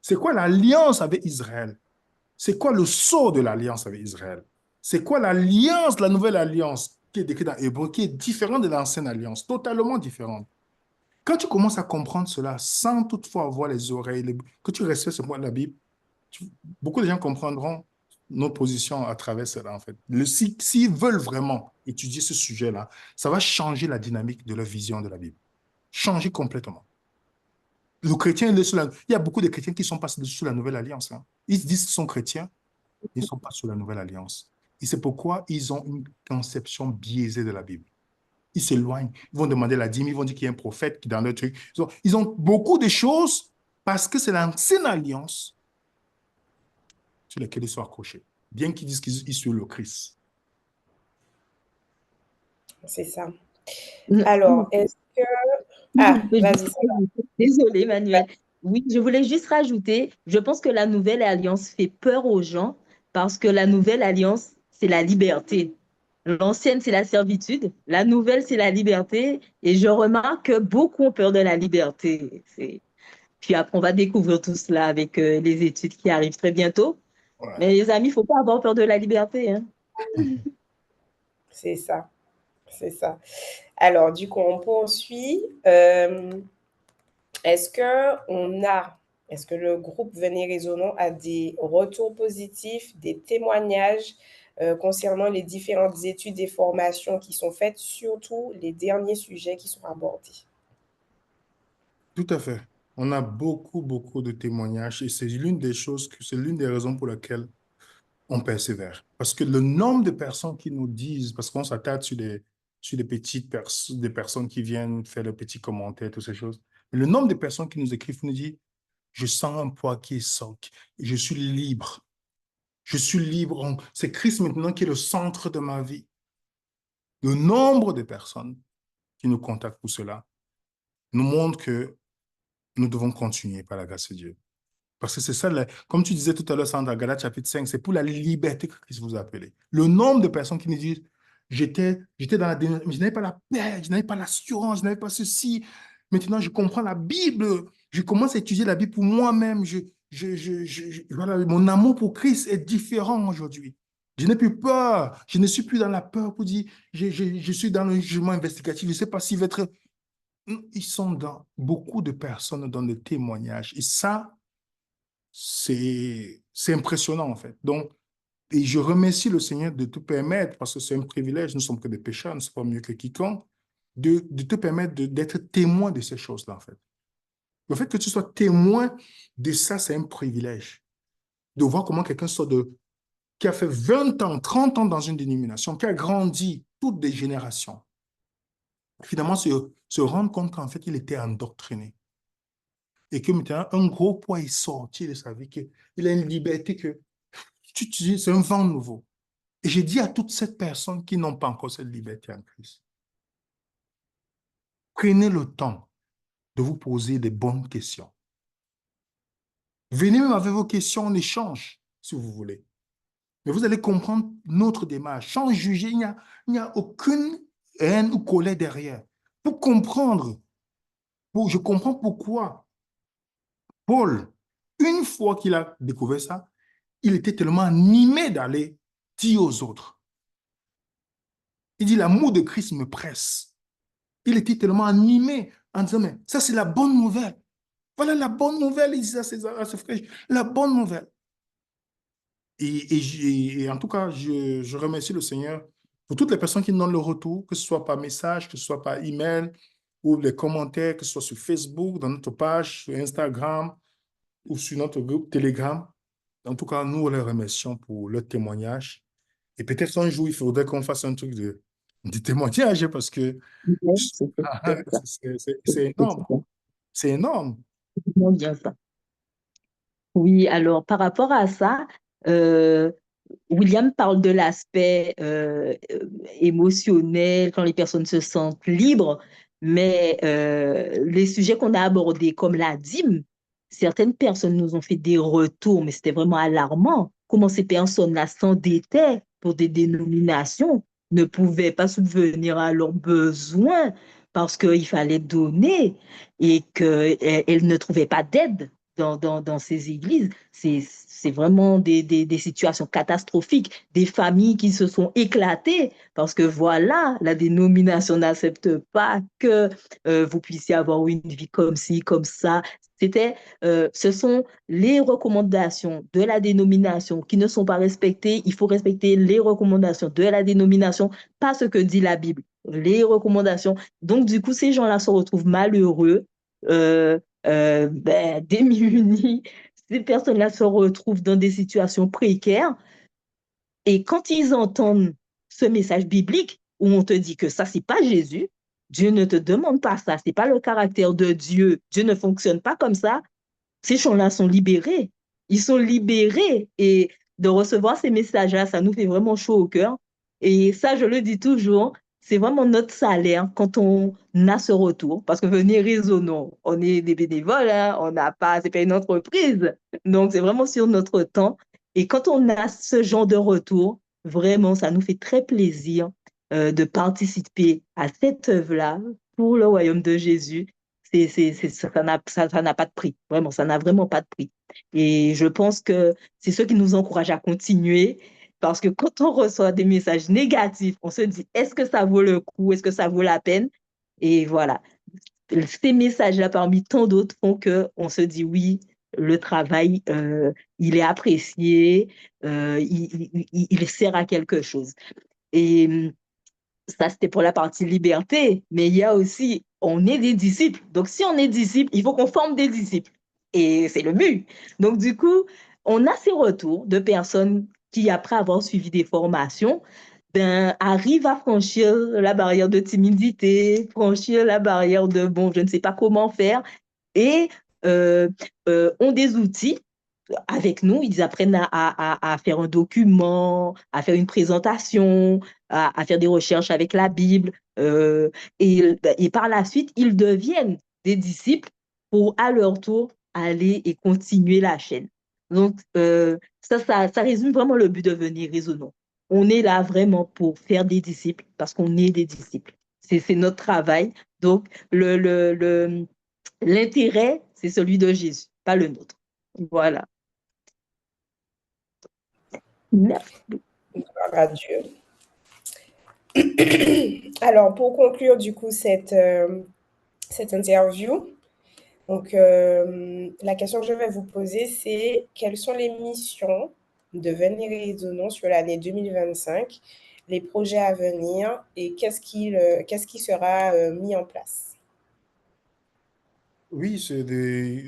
C'est quoi l'alliance avec Israël? C'est quoi le sceau de l'alliance avec Israël? C'est quoi l'alliance, la nouvelle alliance qui est décrite dans Hébreu, qui est différente de l'ancienne alliance, totalement différente. Quand tu commences à comprendre cela sans toutefois avoir les oreilles, que tu respectes ce point de la Bible, beaucoup de gens comprendront nos positions à travers cela, en fait. S'ils veulent vraiment étudier ce sujet-là, ça va changer la dynamique de leur vision de la Bible. Changer complètement. Le chrétien, il y a beaucoup de chrétiens qui sont passés sous la nouvelle alliance. Hein. Ils disent qu'ils sont chrétiens, ils ne sont pas sous la nouvelle alliance. Et c'est pourquoi ils ont une conception biaisée de la Bible. Ils s'éloignent, ils vont demander la dîme, ils vont dire qu'il y a un prophète qui est dans le truc. Ils ont beaucoup de choses parce que c'est l'ancienne alliance sur laquelle ils sont accrochés, bien qu'ils disent qu'ils suivent le Christ. C'est ça. Non, Alors, est-ce que... Ah, je vas-y. juste rajouter. Désolée, Manuel. Oui, je voulais juste rajouter, je pense que la nouvelle alliance fait peur aux gens parce que la nouvelle alliance, c'est la liberté. L'ancienne, c'est la servitude. La nouvelle, c'est la liberté. Et je remarque que beaucoup ont peur de la liberté. Puis après, on va découvrir tout cela avec les études qui arrivent très bientôt. Ouais. Mais les amis, il ne faut pas avoir peur de la liberté. Hein. C'est ça. C'est ça. Alors, du coup, on poursuit. Est-ce que est-ce que le groupe Venez Raisonnons a des retours positifs, des témoignages concernant les différentes études et formations qui sont faites, surtout les derniers sujets qui sont abordés? Tout à fait. On a beaucoup, beaucoup de témoignages et c'est l'une des raisons pour lesquelles on persévère. Parce que le nombre de personnes qui nous disent, parce qu'on s'attarde sur des personnes qui viennent faire le petit commentaire, toutes ces choses, mais le nombre de personnes qui nous écrivent nous dit, je sens un poids qui est soc, je suis libre. Je suis libre. C'est Christ maintenant qui est le centre de ma vie. Le nombre de personnes qui nous contactent pour cela nous montre que nous devons continuer par la grâce de Dieu. Parce que c'est ça, comme tu disais tout à l'heure, Sandra, Galates chapitre 5, c'est pour la liberté que Christ vous a appelé. Le nombre de personnes qui nous disent, j'étais dans la dénonciation, mais je n'avais pas la paix, je n'avais pas l'assurance, je n'avais pas ceci. Maintenant, je comprends la Bible. Je commence à étudier la Bible pour moi-même. Voilà, mon amour pour Christ est différent aujourd'hui. Je n'ai plus peur. Je ne suis plus dans la peur pour dire, je suis dans le jugement investigatif. Je ne sais pas s'il va être... Ils sont dans... Beaucoup de personnes dans des témoignages. Et ça, c'est impressionnant, en fait. Donc, et je remercie le Seigneur de te permettre, parce que c'est un privilège, nous sommes que des pécheurs, nous ne sommes pas mieux que quiconque, de te permettre d'être témoin de ces choses-là, en fait. Le fait que tu sois témoin de ça, c'est un privilège. De voir comment quelqu'un qui a fait 20 ans, 30 ans dans une dénomination, qui a grandi toutes des générations, finalement se rendre compte qu'en fait, il était endoctriné. Et que maintenant, un gros poids est sorti de sa vie, qu'il a une liberté que c'est un vent nouveau. Et j'ai dit à toutes ces personnes qui n'ont pas encore cette liberté en Christ, prenez le temps de vous poser des bonnes questions. Venez même avec vos questions, on échange, si vous voulez. Mais vous allez comprendre notre démarche. Sans juger, il n'y a aucune haine ou colère derrière. Pour comprendre, je comprends pourquoi Paul, une fois qu'il a découvert ça, il était tellement animé d'aller dire aux autres. Il dit, l'amour de Christ me presse. Il était tellement animé en disant, mais ça, c'est la bonne nouvelle. Voilà la bonne nouvelle, il disait à ses frères, la bonne nouvelle. Et en tout cas, je remercie le Seigneur pour toutes les personnes qui nous donnent le retour, que ce soit par message, que ce soit par email, ou les commentaires, que ce soit sur Facebook, dans notre page, sur Instagram, ou sur notre groupe Telegram. En tout cas, nous les remercions pour leur témoignage. Et peut-être un jour, il faudrait qu'on fasse un truc de témoignage parce que Ouais, c'est ça. c'est C'est énorme. C'est énorme. vraiment bien ça. Oui, alors par rapport à ça, euh, William parle de l'aspect émotionnel quand les personnes se sentent libres, mais les sujets qu'on a abordés comme la dîme, certaines personnes nous ont fait des retours, mais c'était vraiment alarmant. Comment ces personnes-là s'endettaient pour des dénominations, ne pouvaient pas subvenir à leurs besoins parce qu'il fallait donner et qu'elles ne trouvaient pas d'aide dans ces églises. C'est vraiment des situations catastrophiques, des familles qui se sont éclatées parce que voilà, la dénomination n'accepte pas que vous puissiez avoir une vie comme ci, comme ça. Ce sont les recommandations de la dénomination qui ne sont pas respectées. Il faut respecter les recommandations de la dénomination, pas ce que dit la Bible. Les recommandations. Donc, du coup, ces gens-là se retrouvent malheureux, démunis. Ces personnes-là se retrouvent dans des situations précaires. Et quand ils entendent ce message biblique où on te dit que ça, c'est pas Jésus, Dieu ne te demande pas ça, c'est pas le caractère de Dieu, Dieu ne fonctionne pas comme ça, ces gens-là sont libérés. Ils sont libérés et de recevoir ces messages-là, ça nous fait vraiment chaud au cœur. Et ça, je le dis toujours, c'est vraiment notre salaire quand on a ce retour. Parce que venir raisonnons, on est des bénévoles, hein, on n'a pas, c'est pas une entreprise. Donc, c'est vraiment sur notre temps. Et quand on a ce genre de retour, vraiment, ça nous fait très plaisir de participer à cette œuvre-là pour le royaume de Jésus. Ça n'a pas de prix. Vraiment, ça n'a vraiment pas de prix. Et je pense que c'est ce qui nous encourage à continuer parce que quand on reçoit des messages négatifs, on se dit, est-ce que ça vaut le coup? Est-ce que ça vaut la peine? Et voilà, ces messages-là, parmi tant d'autres, font qu'on se dit, oui, le travail, il est apprécié, il sert à quelque chose. Et ça, c'était pour la partie liberté, mais il y a aussi, on est des disciples. Donc, si on est disciple, il faut qu'on forme des disciples. Et c'est le but. Donc, du coup, on a ces retours de personnes qui, après avoir suivi des formations, ben, arrivent à franchir la barrière de timidité, franchir la barrière de, bon, je ne sais pas comment faire, et euh, ont des outils avec nous, ils apprennent à faire un document, à faire une présentation, à faire des recherches avec la Bible. Et par la suite, ils deviennent des disciples pour, à leur tour, aller et continuer la chaîne. Donc, ça résume vraiment le but de venir raisonnant. On est là vraiment pour faire des disciples parce qu'on est des disciples. C'est notre travail. Donc, l'intérêt, c'est celui de Jésus, pas le nôtre. Voilà. Merci. Gloire à Dieu. Alors, pour conclure, du coup, cette interview, donc, la question que je vais vous poser, c'est quelles sont les missions de Venir et Raisonnons sur l'année 2025, les projets à venir et qu'est-ce qui sera mis en place? Oui,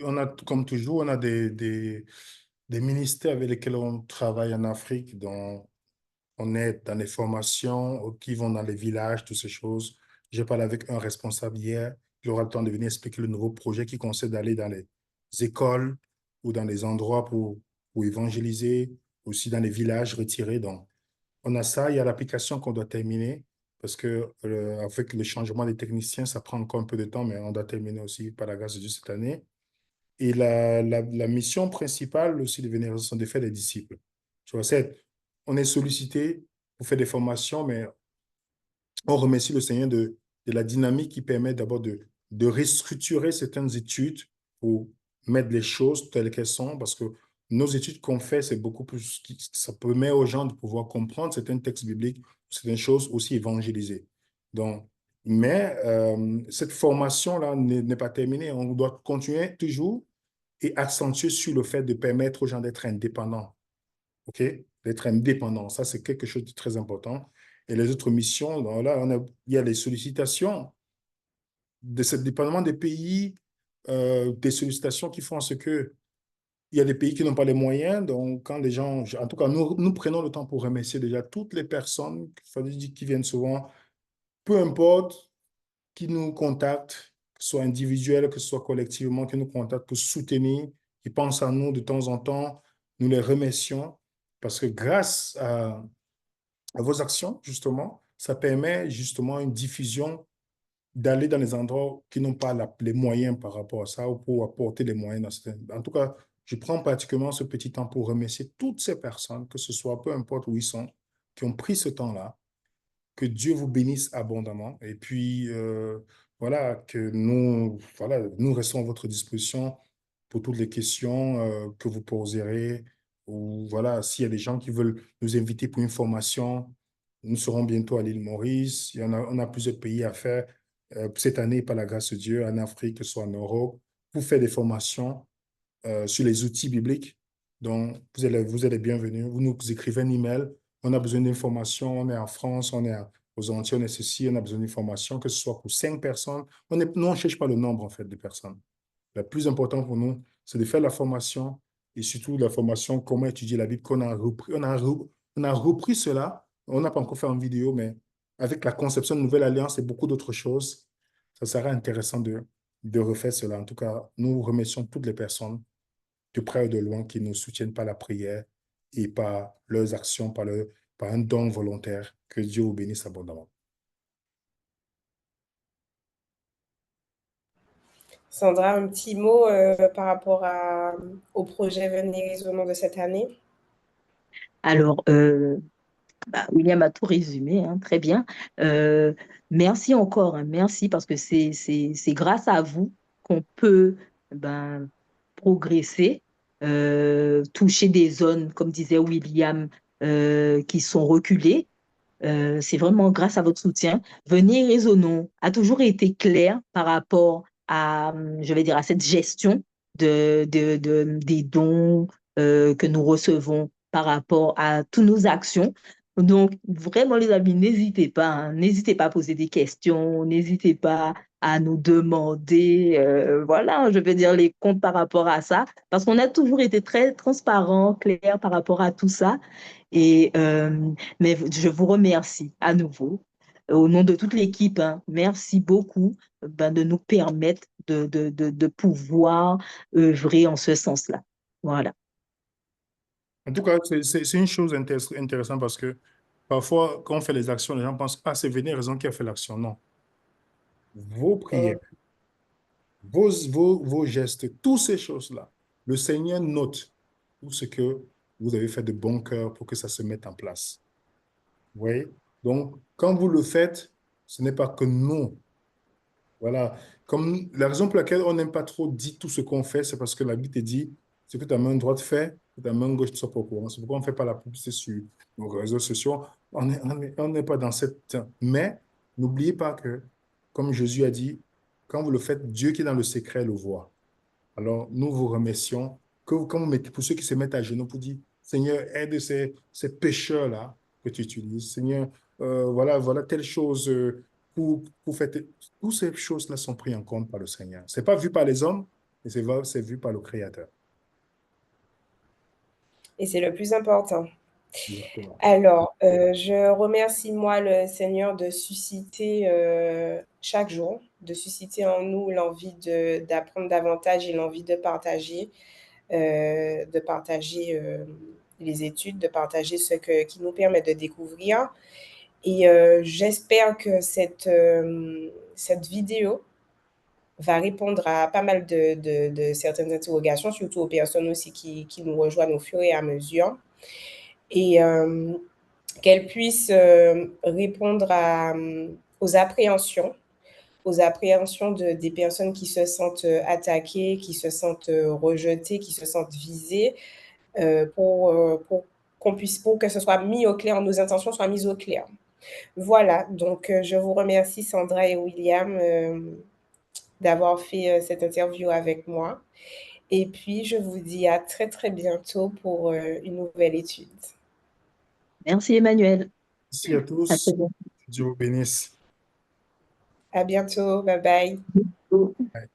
on a, comme toujours, on a des ministères avec lesquels on travaille en Afrique, dont on est dans les formations, qui vont dans les villages, toutes ces choses. J'ai parlé avec un responsable hier, il aura le temps de venir expliquer le nouveau projet qui consiste d'aller dans les écoles ou dans les endroits pour évangéliser, aussi dans les villages retirés. Donc, on a ça, il y a l'application qu'on doit terminer parce que avec le changement des techniciens, ça prend encore un peu de temps, mais on doit terminer aussi par la grâce de Dieu cette année. Et la mission principale aussi de Vénération sont de faire des disciples. Tu vois, on est sollicité pour faire des formations, mais on remercie le Seigneur de la dynamique qui permet d'abord de restructurer certaines études pour mettre les choses telles qu'elles sont, parce que nos études qu'on fait, c'est beaucoup plus, ça permet aux gens de pouvoir comprendre certains textes bibliques, certaines choses aussi évangéliser. Donc, mais cette formation-là n'est pas terminée. On doit continuer toujours et accentuer sur le fait de permettre aux gens d'être indépendants. OK? D'être indépendants. Ça, c'est quelque chose de très important. Et les autres missions, donc là, il y a les sollicitations dépendamment des pays, des sollicitations qui font ce que il y a des pays qui n'ont pas les moyens. Donc, quand les gens, en tout cas, nous prenons le temps pour remercier déjà toutes les personnes qui viennent souvent, peu importe, qui nous contactent, que ce soit individuel, que ce soit collectivement, qui nous contactent pour soutenir, qui pensent à nous de temps en temps. Nous les remercions parce que grâce à vos actions, justement, ça permet justement une diffusion d'aller dans les endroits qui n'ont pas les moyens par rapport à ça ou pour apporter les moyens dans En tout cas, je prends particulièrement ce petit temps pour remercier toutes ces personnes, que ce soit peu importe où ils sont, qui ont pris ce temps-là. Que Dieu vous bénisse abondamment. Et puis, voilà, nous restons à votre disposition pour toutes les questions que vous poserez. Ou voilà, s'il y a des gens qui veulent nous inviter pour une formation, nous serons bientôt à l'île Maurice. On a plusieurs pays à faire cette année, par la grâce de Dieu, en Afrique, que ce soit en Europe, pour faire des formations sur les outils bibliques. Donc, vous êtes les bienvenus. Vous nous écrivez un email. On a besoin d'informations. On est en France, aux Antilles, on est ceci. On a besoin d'informations, que ce soit pour 5 personnes. Nous, on ne cherche pas le nombre, en fait, de personnes. Le plus important pour nous, c'est de faire la formation et surtout la formation, comment étudier la Bible, qu'on a repris. On a repris cela. On n'a pas encore fait en vidéo, mais avec la conception de Nouvelle Alliance et beaucoup d'autres choses, ça serait intéressant de refaire cela. En tout cas, nous remercions toutes les personnes de près ou de loin qui nous soutiennent par la prière et par leurs actions, par un don volontaire. Que Dieu vous bénisse abondamment. Sandra, un petit mot par rapport au projet Venir au nom de cette année. Alors, William a tout résumé, hein, très bien. Merci encore, hein, merci parce que c'est grâce à vous qu'on peut ben, progresser, toucher des zones, comme disait William, qui sont reculées. C'est vraiment grâce à votre soutien. Venez Raisonnons a toujours été clair par rapport à, je vais dire, à cette gestion des dons que nous recevons par rapport à toutes nos actions. Donc, vraiment, les amis, n'hésitez pas, hein, n'hésitez pas à poser des questions, n'hésitez pas à nous demander, voilà, je veux dire, les comptes par rapport à ça, parce qu'on a toujours été très transparent, clair par rapport à tout ça. Et mais je vous remercie à nouveau au nom de toute l'équipe. Hein, merci beaucoup de nous permettre de pouvoir œuvrer en ce sens-là. Voilà. En tout cas, c'est une chose intéressante parce que parfois, quand on fait les actions, les gens pensent, ah, c'est Venez Raison qui a fait l'action. Non. Vos prières, vos gestes, toutes ces choses-là, le Seigneur note tout ce que vous avez fait de bon cœur pour que ça se mette en place. Vous voyez? Donc, quand vous le faites, ce n'est pas que nous. Voilà. Comme la raison pour laquelle on n'aime pas trop dire tout ce qu'on fait, c'est parce que la Bible te dit ce que ta main droite fait, que ta main gauche ne soit pas au courant. C'est pourquoi on ne fait pas la publicité sur nos réseaux sociaux. On n'est pas dans cette. Mais n'oubliez pas que, comme Jésus a dit, quand vous le faites, Dieu qui est dans le secret le voit. Alors, nous vous remercions. Quand vous mettez, pour ceux qui se mettent à genoux pour dire, Seigneur, aide ces pécheurs-là que tu utilises. Seigneur, voilà telle chose pour faire. Toutes ces choses-là sont prises en compte par le Seigneur. Ce n'est pas vu par les hommes, mais c'est vu par le Créateur. Et c'est le plus important. Exactement. Alors, je remercie moi le Seigneur de susciter chaque jour, de susciter en nous l'envie d'apprendre davantage et l'envie de partager les études, de partager qui nous permet de découvrir. Et j'espère que cette vidéo va répondre à pas mal de certaines interrogations, surtout aux personnes aussi qui nous rejoignent au fur et à mesure. Et qu'elle puisse répondre aux appréhensions des personnes qui se sentent attaquées, qui se sentent rejetées, qui se sentent visées, pour que ce soit mis au clair, nos intentions soient mises au clair. Voilà, donc je vous remercie Sandra et William d'avoir fait cette interview avec moi. Et puis, je vous dis à très, très bientôt pour une nouvelle étude. Merci Emmanuel. Merci à À tous. très bientôt. Dieu vous bénisse. À bientôt. Bye bye. Bye.